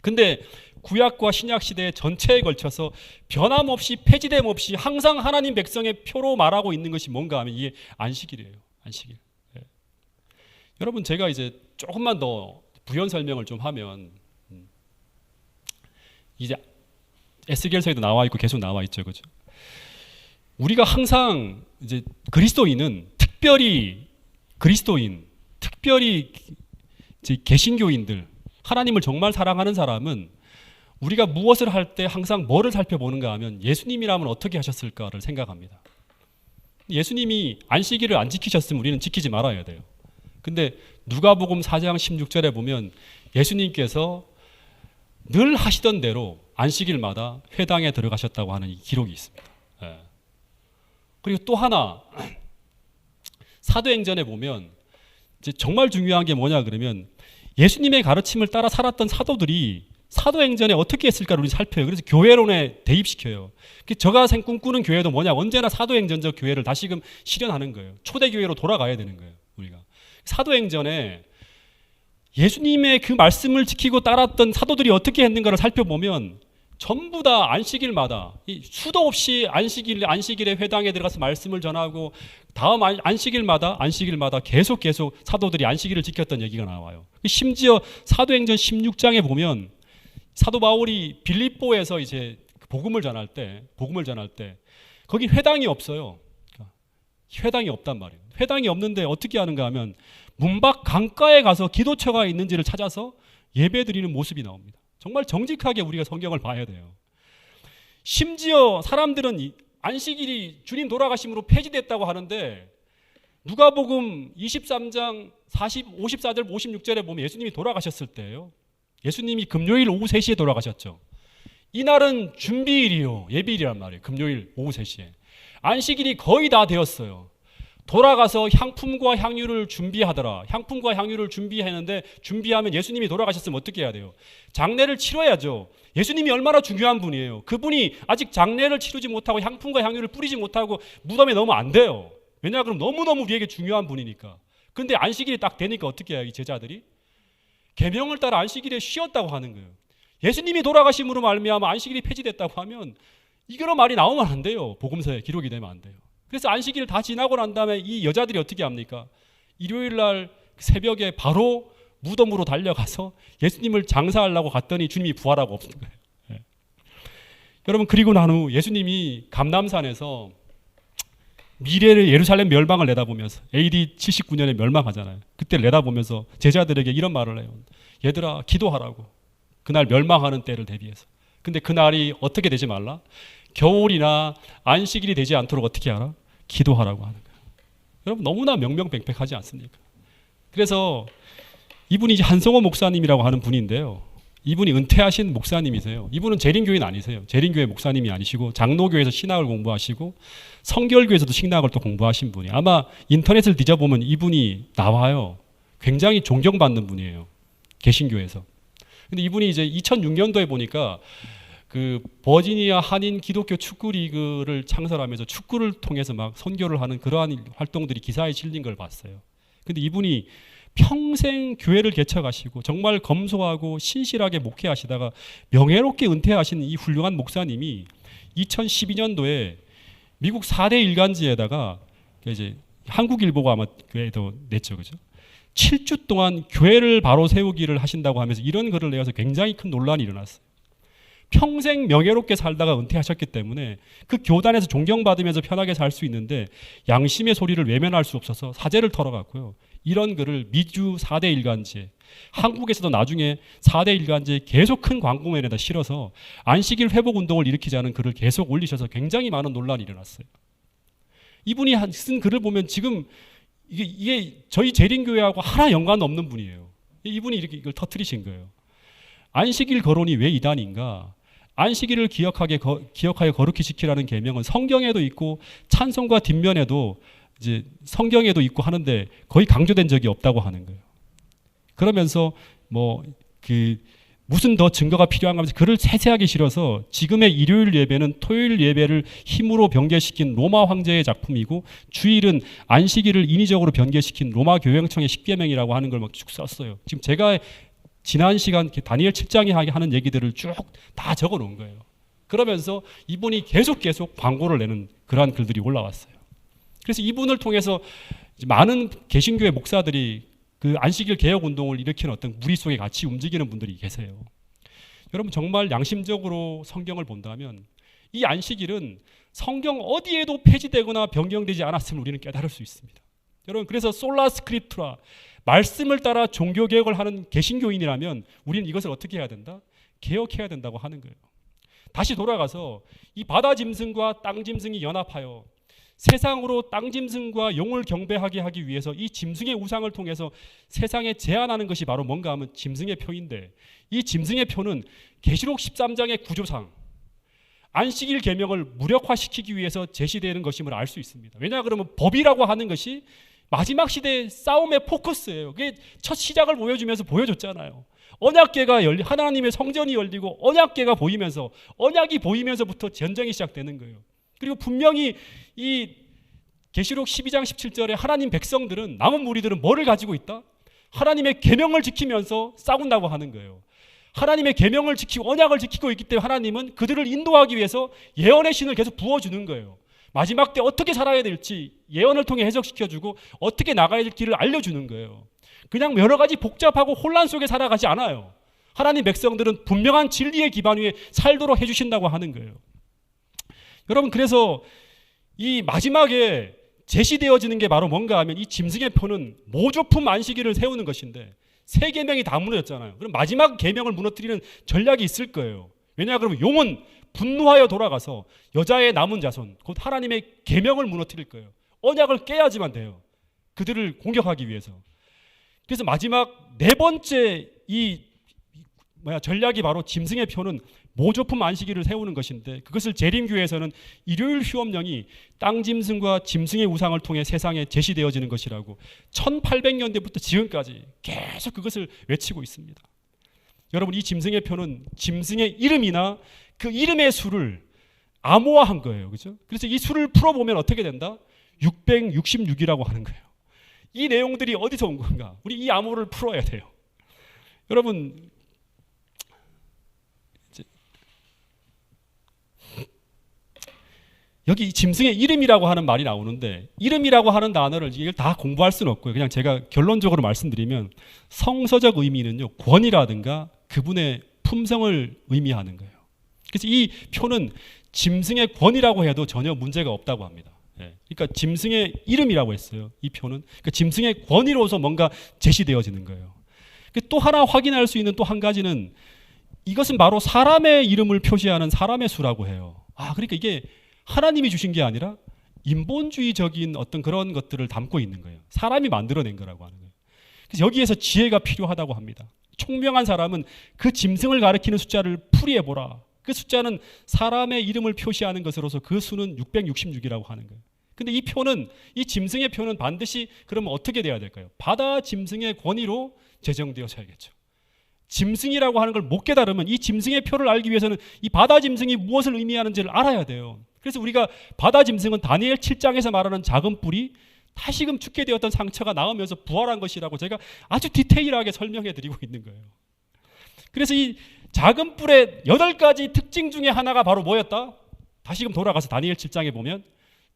근데 구약과 신약 시대 전체에 걸쳐서 변함없이 폐지됨 없이 항상 하나님 백성의 표로 말하고 있는 것이 뭔가 하면 이게 안식일이에요. 안식일. 여러분 제가 이제 조금만 더 부연 설명을 좀 하면 이제 에스겔서에도 나와 있고 계속 나와 있죠, 그렇죠? 우리가 항상 이제 그리스도인은 특별히 이제 개신교인들, 하나님을 정말 사랑하는 사람은 우리가 무엇을 할 때 항상 뭐를 살펴보는가 하면 예수님이라면 어떻게 하셨을까를 생각합니다. 예수님이 안식일을 안 지키셨으면 우리는 지키지 말아야 돼요. 근데 누가복음 4장 16절에 보면 예수님께서 늘 하시던 대로 안식일마다 회당에 들어가셨다고 하는 이 기록이 있습니다. 그리고 또 하나 사도행전에 보면 이제 정말 중요한 게 뭐냐 그러면 예수님의 가르침을 따라 살았던 사도들이 사도행전에 어떻게 했을까를 우리 살펴요. 그래서 교회론에 대입시켜요. 저가 꿈꾸는 교회도 뭐냐 언제나 사도행전적 교회를 다시금 실현하는 거예요. 초대교회로 돌아가야 되는 거예요. 우리가 사도행전에 예수님의 그 말씀을 지키고 따랐던 사도들이 어떻게 했는가를 살펴보면 전부 다 안식일마다 수도 없이 안식일에 회당에 들어가서 말씀을 전하고 다음 안식일마다 계속 사도들이 안식일을 지켰던 얘기가 나와요. 심지어 사도행전 16장에 보면 사도 바울이 빌립보에서 이제 복음을 전할 때 거기 회당이 없어요. 회당이 없단 말이에요. 회당이 없는데 어떻게 하는가 하면 문 밖 강가에 가서 기도처가 있는지를 찾아서 예배드리는 모습이 나옵니다. 정말 정직하게 우리가 성경을 봐야 돼요. 심지어 사람들은 안식일이 주님 돌아가심으로 폐지됐다고 하는데 누가복음 23장 54절 56절에 보면 예수님이 돌아가셨을 때예요. 예수님이 금요일 오후 3시에 돌아가셨죠. 이날은 준비일이요. 예비일이란 말이에요. 금요일 오후 3시에. 안식일이 거의 다 되었어요. 돌아가서 향품과 향유를 준비하더라. 향품과 향유를 준비했는데 준비하면 예수님이 돌아가셨으면 어떻게 해야 돼요? 장례를 치러야죠. 예수님이 얼마나 중요한 분이에요. 그분이 아직 장례를 치르지 못하고 향품과 향유를 뿌리지 못하고 무덤에 넣으면 안 돼요. 왜냐 그럼 너무너무 우리에게 중요한 분이니까. 근데 안식일이 딱 되니까 어떻게 해요? 이 제자들이 계명을 따라 안식일에 쉬었다고 하는 거예요. 예수님이 돌아가심으로 말미암아 안식일이 폐지됐다고 하면 이런 말이 나오면 안 돼요. 복음서에 기록이 되면 안 돼요. 그래서 안식일 다 지나고 난 다음에 이 여자들이 어떻게 합니까? 일요일 날 새벽에 바로 무덤으로 달려가서 예수님을 장사하려고 갔더니 주님이 부활하고 없는 거예요. 예. 여러분 그리고 난 후 예수님이 감람산에서 미래의 예루살렘 멸망을 내다보면서 AD 79년에 멸망하잖아요. 그때 내다보면서 제자들에게 이런 말을 해요. 얘들아 기도하라고. 그날 멸망하는 때를 대비해서. 근데 그날이 어떻게 되지 말라? 겨울이나 안식일이 되지 않도록 어떻게 하라? 기도하라고 하는 거예요. 여러분 너무나 명명백백하지 않습니까? 그래서 이분이 이제 한성호 목사님이라고 하는 분인데요. 이분이 은퇴하신 목사님이세요. 이분은 재림교인 아니세요. 재림교회 목사님이 아니시고 장로교에서 신학을 공부하시고 성결교에서도 신학을 또 공부하신 분이 아마 인터넷을 뒤져보면 이분이 나와요. 굉장히 존경받는 분이에요. 개신교에서. 근데 이분이 이제 2006년도에 보니까 그 버지니아 한인 기독교 축구 리그를 창설하면서 축구를 통해서 막 선교를 하는 그러한 활동들이 기사에 실린 걸 봤어요. 근데 이분이 평생 교회를 개척하시고 정말 검소하고 신실하게 목회하시다가 명예롭게 은퇴하신 이 훌륭한 목사님이 2012년도에 미국 4대 일간지에다가 이제 한국일보가 아마 그에도 냈죠, 그죠? 7주 동안 교회를 바로 세우기를 하신다고 하면서 이런 글을 내어서 굉장히 큰 논란이 일어났어요. 평생 명예롭게 살다가 은퇴하셨기 때문에 그 교단에서 존경받으면서 편하게 살 수 있는데 양심의 소리를 외면할 수 없어서 사제를 털어갔고요. 이런 글을 미주 4대 일간지에 한국에서도 나중에 4대 일간지에 계속 큰 광고면에다 실어서 안식일 회복 운동을 일으키자는 글을 계속 올리셔서 굉장히 많은 논란이 일어났어요. 이분이 쓴 글을 보면 지금 이게 저희 재림교회하고 하나 연관 없는 분이에요. 이분이 이렇게 이걸 터뜨리신 거예요. 안식일 거론이 왜 이단인가? 안식일을 기억하여 거룩히 지키라는 계명은 성경에도 있고 찬송가 뒷면에도 이제 성경에도 있고 하는데 거의 강조된 적이 없다고 하는 거예요. 그러면서 뭐 그 무슨 더 증거가 필요한가 하면서 글을 세세하게 실어서 지금의 일요일 예배는 토요일 예배를 힘으로 변개시킨 로마 황제의 작품이고 주일은 안식일을 인위적으로 변개시킨 로마 교회청의 십계명이라고 하는 걸 막 쭉 썼어요. 지금 제가 지난 시간 다니엘 7장에 하는 얘기들을 쭉 다 적어 놓은 거예요. 그러면서 이분이 계속 광고를 내는 그러한 글들이 올라왔어요. 그래서 이분을 통해서 많은 개신교회 목사들이 그 안식일 개혁 운동을 일으키는 어떤 무리 속에 같이 움직이는 분들이 계세요. 여러분 정말 양심적으로 성경을 본다면 이 안식일은 성경 어디에도 폐지되거나 변경되지 않았음을 우리는 깨달을 수 있습니다. 여러분 그래서 솔라 스크립투라 말씀을 따라 종교 개혁을 하는 개신교인이라면 우리는 이것을 어떻게 해야 된다? 개혁해야 된다고 하는 거예요. 다시 돌아가서 이 바다 짐승과 땅 짐승이 연합하여 세상으로 땅 짐승과 용을 경배하게 하기 위해서 이 짐승의 우상을 통해서 세상에 제안하는 것이 바로 뭔가 하면 짐승의 표인데 이 짐승의 표는 계시록 13장의 구조상 안식일 계명을 무력화시키기 위해서 제시되는 것임을 알 수 있습니다. 왜냐 그러면 법이라고 하는 것이 마지막 시대의 싸움의 포커스예요. 그게 첫 시작을 보여주면서 보여줬잖아요. 언약궤가 하나님의 성전이 열리고 언약궤가 보이면서 언약이 보이면서부터 전쟁이 시작되는 거예요. 그리고 분명히 이 계시록 12장 17절에 하나님 백성들은 남은 무리들은 뭐를 가지고 있다? 하나님의 계명을 지키면서 싸운다고 하는 거예요. 하나님의 계명을 지키고 언약을 지키고 있기 때문에 하나님은 그들을 인도하기 위해서 예언의 신을 계속 부어주는 거예요. 마지막 때 어떻게 살아야 될지 예언을 통해 해석시켜주고 어떻게 나가야 될 길을 알려주는 거예요. 그냥 여러 가지 복잡하고 혼란 속에 살아가지 않아요. 하나님 백성들은 분명한 진리의 기반 위에 살도록 해주신다고 하는 거예요. 여러분 그래서 이 마지막에 제시되어지는 게 바로 뭔가 하면 이 짐승의 표는 모조품 안식일을 세우는 것인데 세 계명이 다 무너졌잖아요. 그럼 마지막 계명을 무너뜨리는 전략이 있을 거예요. 왜냐 그러면 용은 분노하여 돌아가서 여자의 남은 자손 곧 하나님의 계명을 무너뜨릴 거예요. 언약을 깨야지만 돼요. 그들을 공격하기 위해서. 그래서 마지막 네 번째 이 전략이 바로 짐승의 표는 모조품 안식일을 세우는 것인데 그것을 재림교회에서는 일요일 휴업령이 땅 짐승과 짐승의 우상을 통해 세상에 제시되어지는 것이라고 1800년대부터 지금까지 계속 그것을 외치고 있습니다. 여러분, 이 짐승의 표는 짐승의 이름이나 그 이름의 수를 암호화한 거예요. 그죠? 그래서 이 수를 풀어보면 어떻게 된다? 666이라고 하는 거예요. 이 내용들이 어디서 온 건가? 우리 이 암호를 풀어야 돼요. 여러분, 여기 짐승의 이름이라고 하는 말이 나오는데 이름이라고 하는 단어를 이걸 다 공부할 수는 없고요. 그냥 제가 결론적으로 말씀드리면 성서적 의미는요, 권위라든가 그분의 품성을 의미하는 거예요. 그래서 이 표는 짐승의 권위라고 해도 전혀 문제가 없다고 합니다. 그러니까 짐승의 이름이라고 했어요. 이 표는 그러니까 짐승의 권위로서 뭔가 제시되어지는 거예요. 또 하나 확인할 수 있는 또 한 가지는 이것은 바로 사람의 이름을 표시하는 사람의 수라고 해요. 그러니까 이게 하나님이 주신 게 아니라 인본주의적인 어떤 그런 것들을 담고 있는 거예요. 사람이 만들어낸 거라고 하는 거예요. 그래서 여기에서 지혜가 필요하다고 합니다. 총명한 사람은 그 짐승을 가리키는 숫자를 풀이해보라. 그 숫자는 사람의 이름을 표시하는 것으로서 그 수는 666이라고 하는 거예요. 근데 이 표는, 이 짐승의 표는 반드시 그러면 어떻게 돼야 될까요? 바다 짐승의 권위로 제정되어져야겠죠. 짐승이라고 하는 걸 못 깨달으면 이 짐승의 표를 알기 위해서는 이 바다 짐승이 무엇을 의미하는지를 알아야 돼요. 그래서 우리가 바다 짐승은 다니엘 7장에서 말하는 작은 뿔이 다시금 죽게 되었던 상처가 나으면서 부활한 것이라고 제가 아주 디테일하게 설명해 드리고 있는 거예요. 그래서 이 작은 뿔의 8가지 특징 중에 하나가 바로 뭐였다? 다시금 돌아가서 다니엘 7장에 보면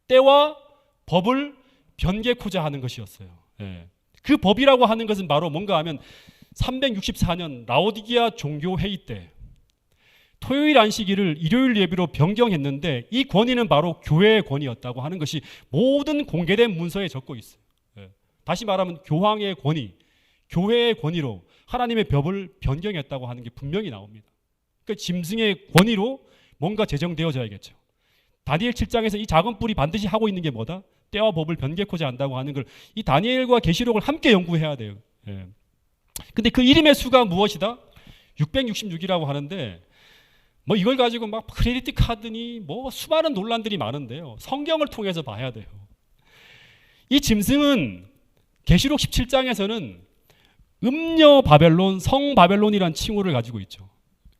때와 법을 변개코자 하는 것이었어요. 그 법이라고 하는 것은 바로 뭔가 하면 364년 라오디게아 종교회의 때 토요일 안식일을 일요일 예배로 변경했는데 이 권위는 바로 교회의 권위였다고 하는 것이 모든 공개된 문서에 적고 있어요. 다시 말하면 교황의 권위, 교회의 권위로 하나님의 법을 변경했다고 하는 게 분명히 나옵니다. 그러니까 짐승의 권위로 뭔가 제정되어져야겠죠. 다니엘 7장에서 이 작은 뿔이 반드시 하고 있는 게 뭐다? 때와 법을 변개코자 한다고 하는 걸 이 다니엘과 계시록을 함께 연구해야 돼요. 근데 그 이름의 수가 무엇이다? 666이라고 하는데 뭐 이걸 가지고 막 크레디트 카드니 뭐 수많은 논란들이 많은데요. 성경을 통해서 봐야 돼요. 이 짐승은 계시록 17장에서는 음녀 바벨론, 성 바벨론이라는 칭호를 가지고 있죠.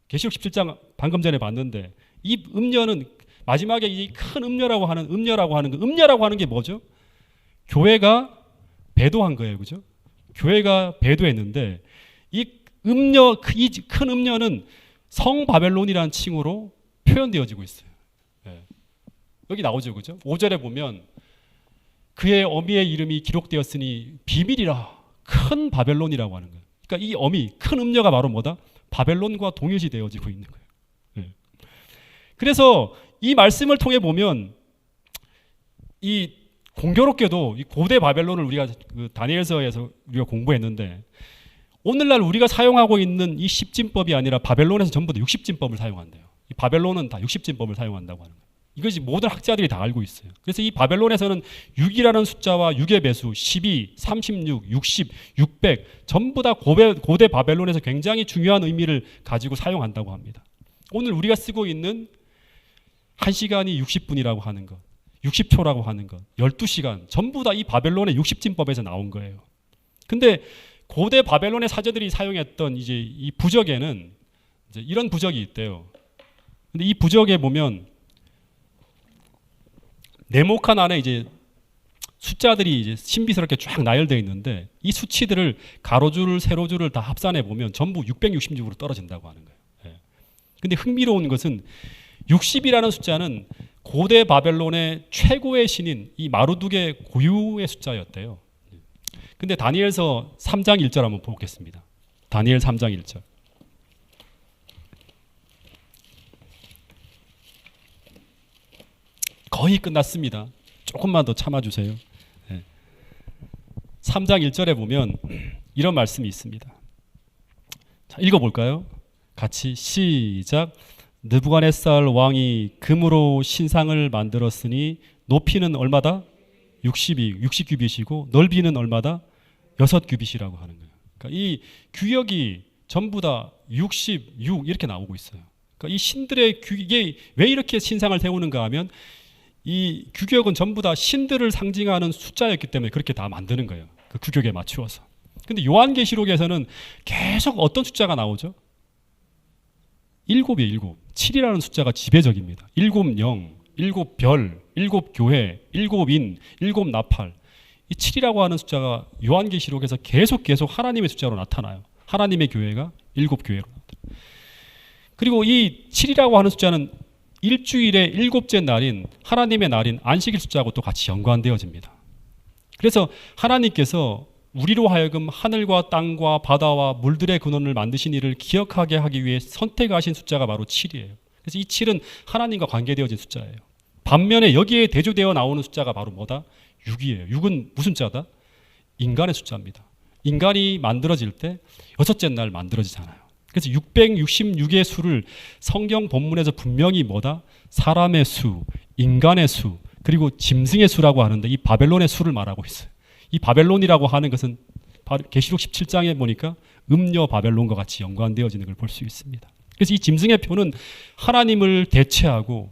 계시록 17장 방금 전에 봤는데 이 음녀는 마지막에 이 큰 음녀라고 하는 게 뭐죠? 교회가 배도한 거예요. 그죠? 교회가 배도했는데 이 큰 음녀는 성 바벨론이라는 칭호로 표현되어지고 있어요. 여기 나오죠. 그죠? 5절에 보면 그의 어미의 이름이 기록되었으니 비밀이라 큰 바벨론이라고 하는 거예요. 그러니까 이 어미, 큰 음녀가 바로 뭐다? 바벨론과 동일시 되어지고 있는 거예요. 그래서 이 말씀을 통해 보면 이 공교롭게도 이 고대 바벨론을 우리가 그 다니엘서에서 우리가 공부했는데 오늘날 우리가 사용하고 있는 이 십진법이 아니라 바벨론에서 전부 다 60진법을 사용한대요. 이 바벨론은 다 60진법을 사용한다고 하는 거예요. 이것이 모든 학자들이 다 알고 있어요. 그래서 이 바벨론에서는 6이라는 숫자와 6의 배수 12, 36, 60, 600 전부 다 고대 바벨론에서 굉장히 중요한 의미를 가지고 사용한다고 합니다. 오늘 우리가 쓰고 있는 1시간이 60분이라고 하는 것, 60초라고 하는 것, 12시간 전부 다 이 바벨론의 60진법에서 나온 거예요. 근데 고대 바벨론의 사제들이 사용했던 이제 이 부적에는 이제 이런 부적이 있대요. 근데 이 부적에 보면 네모칸 안에 이제 숫자들이 이제 신비스럽게 쫙 나열되어 있는데 이 수치들을 가로줄, 세로줄을 다 합산해 보면 전부 666으로 떨어진다고 하는 거예요. 근데 흥미로운 것은 60이라는 숫자는 고대 바벨론의 최고의 신인 이 마루둑의 고유의 숫자였대요. 근데 다니엘서 3장 1절 한번 보겠습니다. 다니엘 3장 1절. 거의 끝났습니다. 조금만 더 참아주세요. 3장 1절에 보면 이런 말씀이 있습니다. 자, 읽어볼까요? 같이 시작. 느부갓네살 왕이 금으로 신상을 만들었으니 높이는 얼마다? 60규빗이고 넓이는 얼마다? 6규빗이라고 하는 거예요. 그러니까 이 규역이 전부 다 66 이렇게 나오고 있어요. 그러니까 이 신들의 이게 왜 이렇게 신상을 세우는가 하면 이 규격은 전부 다 신들을 상징하는 숫자였기 때문에 그렇게 다 만드는 거예요. 그 규격에 맞추어서. 근데 요한계시록에서는 계속 어떤 숫자가 나오죠? 7이에요. 7. 7이라는 숫자가 지배적입니다. 7 영, 7 별, 7 교회, 7 인, 7 나팔. 이 7이라고 하는 숫자가 요한계시록에서 계속 하나님의 숫자로 나타나요. 하나님의 교회가 7 교회로 나타나요. 그리고 이 7이라고 하는 숫자는 일주일의 7째 날인 하나님의 날인 안식일 숫자하고 또 같이 연관되어집니다. 그래서 하나님께서 우리로 하여금 하늘과 땅과 바다와 물들의 근원을 만드신 이를 기억하게 하기 위해 선택하신 숫자가 바로 7이에요. 그래서 이 7은 하나님과 관계되어진 숫자예요. 반면에 여기에 대조되어 나오는 숫자가 바로 뭐다? 6이에요. 6은 무슨 숫자다? 인간의 숫자입니다. 인간이 만들어질 때 6째 날 만들어지잖아요. 그래서 666의 수를 성경 본문에서 분명히 뭐다? 사람의 수, 인간의 수, 그리고 짐승의 수라고 하는데 이 바벨론의 수를 말하고 있어요. 이 바벨론이라고 하는 것은 계시록 17장에 보니까 음녀 바벨론과 같이 연관되어지는 걸 볼 수 있습니다. 그래서 이 짐승의 표는 하나님을 대체하고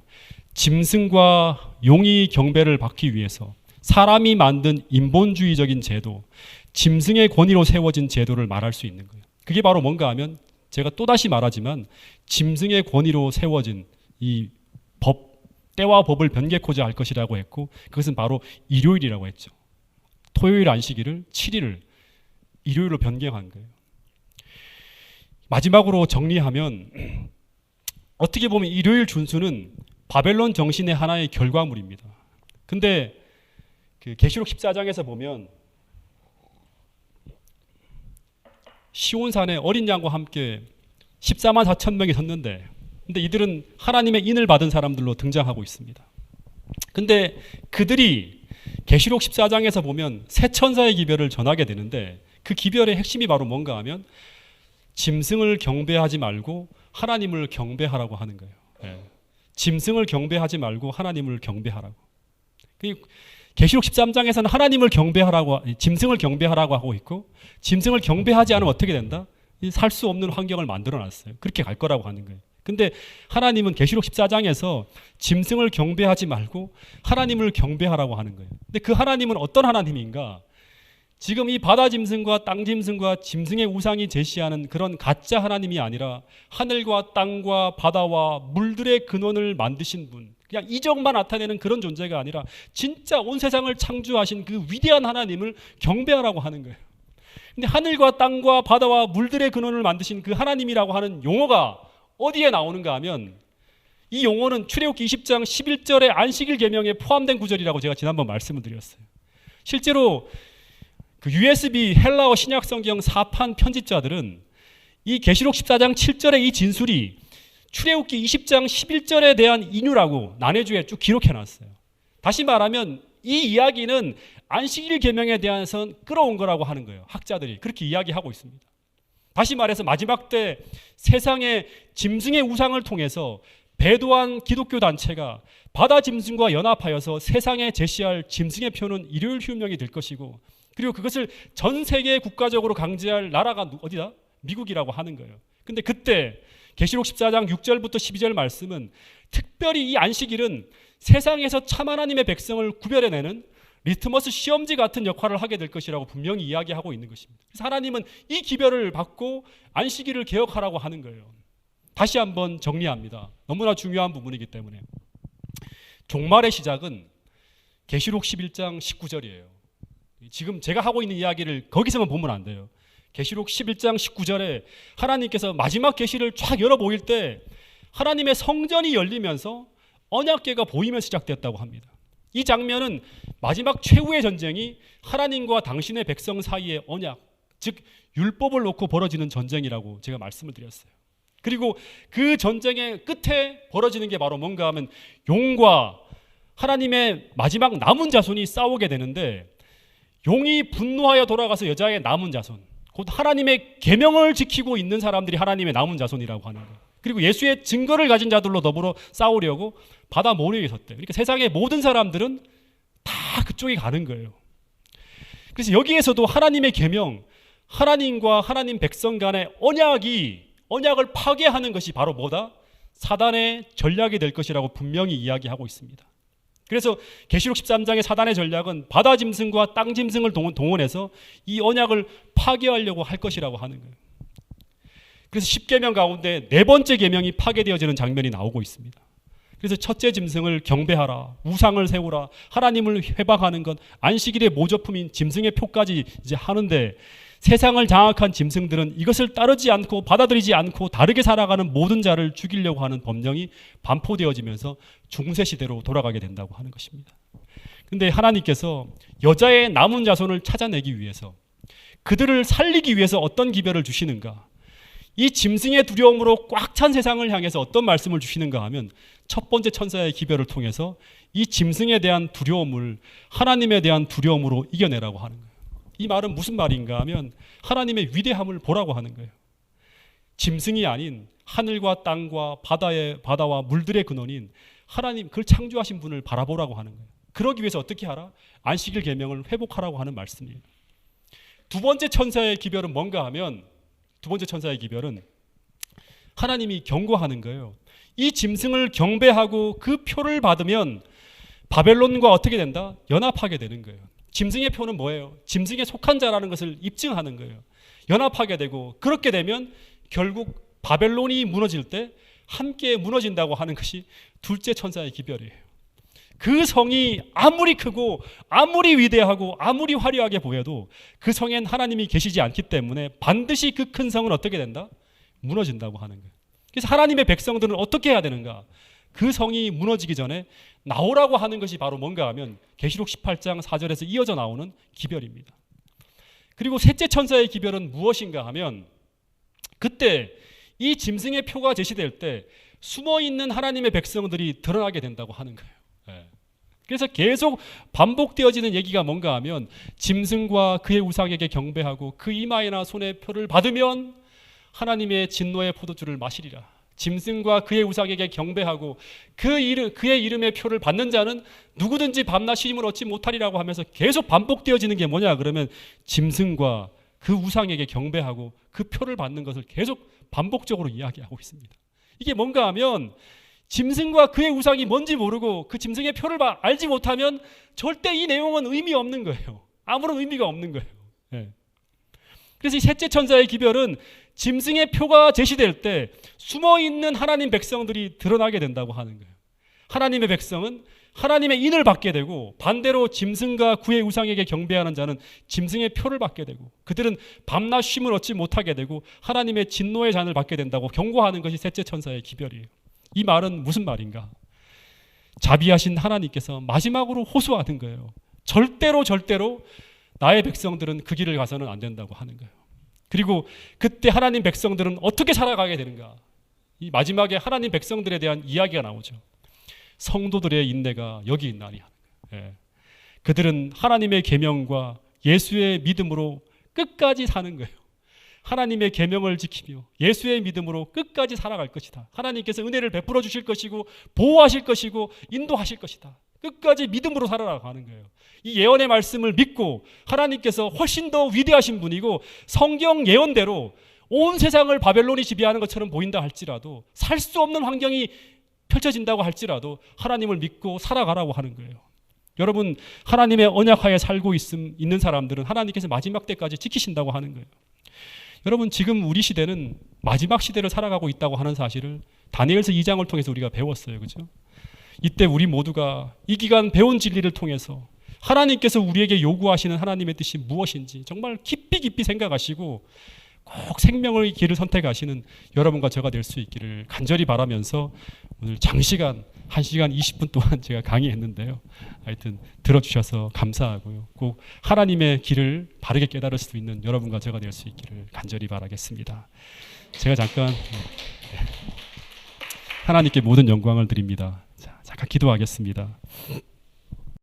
짐승과 용의 경배를 받기 위해서 사람이 만든 인본주의적인 제도, 짐승의 권위로 세워진 제도를 말할 수 있는 거예요. 그게 바로 뭔가 하면 제가 또다시 말하지만 짐승의 권위로 세워진 이 법, 때와 법을 변개코자 할 것이라고 했고 그것은 바로 일요일이라고 했죠. 토요일 안식일을 7일을 일요일로 변경한 거예요. 마지막으로 정리하면 어떻게 보면 일요일 준수는 바벨론 정신의 하나의 결과물입니다. 근데 그 계시록 14장에서 보면 시온산에 어린 양과 함께 14만 4천 명이 섰는데 근데 이들은 하나님의 인을 받은 사람들로 등장하고 있습니다. 근데 그들이 계시록 14장에서 보면 새 천사의 기별을 전하게 되는데 그 기별의 핵심이 바로 뭔가 하면 짐승을 경배하지 말고 하나님을 경배하라고 하는 거예요. 예. 짐승을 경배하지 말고 하나님을 경배하라고. 계시록 13장에서는 하나님을 경배하라고, 짐승을 경배하라고 하고 있고 짐승을 경배하지 않으면 어떻게 된다? 살 수 없는 환경을 만들어놨어요. 그렇게 갈 거라고 하는 거예요. 근데 하나님은 계시록 14장에서 짐승을 경배하지 말고 하나님을 경배하라고 하는 거예요. 근데 그 하나님은 어떤 하나님인가? 지금 이 바다 짐승과 땅 짐승과 짐승의 우상이 제시하는 그런 가짜 하나님이 아니라 하늘과 땅과 바다와 물들의 근원을 만드신 분, 그냥 이적만 나타내는 그런 존재가 아니라 진짜 온 세상을 창조하신 그 위대한 하나님을 경배하라고 하는 거예요. 근데 하늘과 땅과 바다와 물들의 근원을 만드신 그 하나님이라고 하는 용어가 어디에 나오는가 하면 이 용어는 출애굽기 20장 11절의 안식일 계명에 포함된 구절이라고 제가 지난번 말씀을 드렸어요. 실제로 그 USB 헬라어 신약 성경 4판 편집자들은 이 계시록 14장 7절의 이 진술이 출애굽기 20장 11절에 대한 인유라고 난해주에 쭉 기록해 놨어요. 다시 말하면 이 이야기는 안식일 계명에 대해서 끌어온 거라고 하는 거예요. 학자들이 그렇게 이야기하고 있습니다. 다시 말해서 마지막 때 세상의 짐승의 우상을 통해서 배도한 기독교 단체가 바다 짐승과 연합하여서 세상에 제시할 짐승의 표는 일요일 휴명이 될 것이고 그리고 그것을 전 세계 국가적으로 강제할 나라가 어디다? 미국이라고 하는 거예요. 근데 그때 계시록 14장 6절부터 12절 말씀은 특별히 이 안식일은 세상에서 참 하나님의 백성을 구별해내는 리트머스 시험지 같은 역할을 하게 될 것이라고 분명히 이야기하고 있는 것입니다. 그래서 하나님은 이 기별을 받고 안식일을 개혁하라고 하는 거예요. 다시 한번 정리합니다. 너무나 중요한 부분이기 때문에 종말의 시작은 계시록 11장 19절이에요. 지금 제가 하고 있는 이야기를 거기서만 보면 안 돼요. 계시록 11장 19절에 하나님께서 마지막 계시를 쫙 열어 보일 때 하나님의 성전이 열리면서 언약궤가 보이며 시작됐다고 합니다. 이 장면은 마지막 최후의 전쟁이 하나님과 당신의 백성 사이의 언약, 즉 율법을 놓고 벌어지는 전쟁이라고 제가 말씀을 드렸어요. 그리고 그 전쟁의 끝에 벌어지는 게 바로 뭔가 하면 용과 하나님의 마지막 남은 자손이 싸우게 되는데 용이 분노하여 돌아가서 여자의 남은 자손, 곧 하나님의 계명을 지키고 있는 사람들이 하나님의 남은 자손이라고 하는 거예요. 그리고 예수의 증거를 가진 자들로 더불어 싸우려고 바다 모래에 섰대요. 그러니까 세상의 모든 사람들은 다 그쪽에 가는 거예요. 그래서 여기에서도 하나님의 계명, 하나님과 하나님 백성 간의 언약을 파괴하는 것이 바로 뭐다? 사단의 전략이 될 것이라고 분명히 이야기하고 있습니다. 그래서 계시록 13장의 사단의 전략은 바다 짐승과 땅 짐승을 동원해서 이 언약을 파괴하려고 할 것이라고 하는 거예요. 그래서 10계명 가운데 네 번째 계명이 파괴되어지는 장면이 나오고 있습니다. 그래서 첫째 짐승을 경배하라, 우상을 세우라, 하나님을 회방하는 건 안식일의 모조품인 짐승의 표까지 이제 하는데, 세상을 장악한 짐승들은 이것을 따르지 않고 받아들이지 않고 다르게 살아가는 모든 자를 죽이려고 하는 법령이 반포되어지면서 중세 시대로 돌아가게 된다고 하는 것입니다. 그런데 하나님께서 여자의 남은 자손을 찾아내기 위해서, 그들을 살리기 위해서 어떤 기별을 주시는가? 이 짐승의 두려움으로 꽉 찬 세상을 향해서 어떤 말씀을 주시는가 하면, 첫 번째 천사의 기별을 통해서 이 짐승에 대한 두려움을 하나님에 대한 두려움으로 이겨내라고 하는 거예요. 이 말은 무슨 말인가 하면 하나님의 위대함을 보라고 하는 거예요. 짐승이 아닌 하늘과 땅과 바다와 물들의 근원인 하나님, 그걸 창조하신 분을 바라보라고 하는 거예요. 그러기 위해서 어떻게 하라? 안식일 계명을 회복하라고 하는 말씀이에요. 두 번째 천사의 기별은 뭔가 하면, 두 번째 천사의 기별은 하나님이 경고하는 거예요. 이 짐승을 경배하고 그 표를 받으면 바벨론과 어떻게 된다? 연합하게 되는 거예요. 짐승의 표는 뭐예요? 짐승에 속한 자라는 것을 입증하는 거예요. 연합하게 되고, 그렇게 되면 결국 바벨론이 무너질 때 함께 무너진다고 하는 것이 둘째 천사의 기별이에요. 그 성이 아무리 크고 아무리 위대하고 아무리 화려하게 보여도 그 성엔 하나님이 계시지 않기 때문에 반드시 그 큰 성은 어떻게 된다? 무너진다고 하는 거예요. 그래서 하나님의 백성들은 어떻게 해야 되는가? 그 성이 무너지기 전에 나오라고 하는 것이 바로 뭔가 하면 계시록 18장 4절에서 이어져 나오는 기별입니다. 그리고 셋째 천사의 기별은 무엇인가 하면, 그때 이 짐승의 표가 제시될 때 숨어있는 하나님의 백성들이 드러나게 된다고 하는 거예요. 그래서 계속 반복되어지는 얘기가 뭔가 하면, 짐승과 그의 우상에게 경배하고 그 이마에나 손에 표를 받으면 하나님의 진노의 포도주를 마시리라. 짐승과 그의 우상에게 경배하고 그의 이름의 표를 받는 자는 누구든지 밤낮 쉼을 얻지 못하리라고 하면서 계속 반복되어지는 게 뭐냐 그러면, 짐승과 그 우상에게 경배하고 그 표를 받는 것을 계속 반복적으로 이야기하고 있습니다. 이게 뭔가 하면, 짐승과 그의 우상이 뭔지 모르고 그 짐승의 표를 알지 못하면 절대 이 내용은 의미 없는 거예요. 아무런 의미가 없는 거예요. 그래서 이 셋째 천사의 기별은 짐승의 표가 제시될 때 숨어있는 하나님 백성들이 드러나게 된다고 하는 거예요. 하나님의 백성은 하나님의 인을 받게 되고, 반대로 짐승과 그의 우상에게 경배하는 자는 짐승의 표를 받게 되고, 그들은 밤낮 쉼을 얻지 못하게 되고 하나님의 진노의 잔을 받게 된다고 경고하는 것이 셋째 천사의 기별이에요. 이 말은 무슨 말인가? 자비하신 하나님께서 마지막으로 호소하는 거예요. 절대로 나의 백성들은 그 길을 가서는 안 된다고 하는 거예요. 그리고 그때 하나님 백성들은 어떻게 살아가게 되는가? 이 마지막에 하나님 백성들에 대한 이야기가 나오죠. 성도들의 인내가 여기 있나니 하는 거예요. 그들은 하나님의 계명과 예수의 믿음으로 끝까지 사는 거예요. 하나님의 계명을 지키며 예수의 믿음으로 끝까지 살아갈 것이다. 하나님께서 은혜를 베풀어 주실 것이고 보호하실 것이고 인도하실 것이다. 끝까지 믿음으로 살아가는 거예요. 이 예언의 말씀을 믿고, 하나님께서 훨씬 더 위대하신 분이고 성경 예언대로 온 세상을 바벨론이 지배하는 것처럼 보인다 할지라도, 살 수 없는 환경이 펼쳐진다고 할지라도 하나님을 믿고 살아가라고 하는 거예요. 여러분, 하나님의 언약하에 살고 있는 사람들은 하나님께서 마지막 때까지 지키신다고 하는 거예요. 여러분, 지금 우리 시대는 마지막 시대를 살아가고 있다고 하는 사실을 다니엘서 2장을 통해서 우리가 배웠어요. 그렇죠? 이때 우리 모두가 이 기간 배운 진리를 통해서 하나님께서 우리에게 요구하시는 하나님의 뜻이 무엇인지 정말 깊이 생각하시고 꼭 생명의 길을 선택하시는 여러분과 저가 될 수 있기를 간절히 바라면서, 오늘 장시간 1시간 20분 동안 제가 강의했는데요. 하여튼 들어주셔서 감사하고요. 꼭 하나님의 길을 바르게 깨달을 수 있는 여러분과 저가 될 수 있기를 간절히 바라겠습니다. 제가 잠깐 하나님께 모든 영광을 드립니다. 자, 잠깐 기도하겠습니다.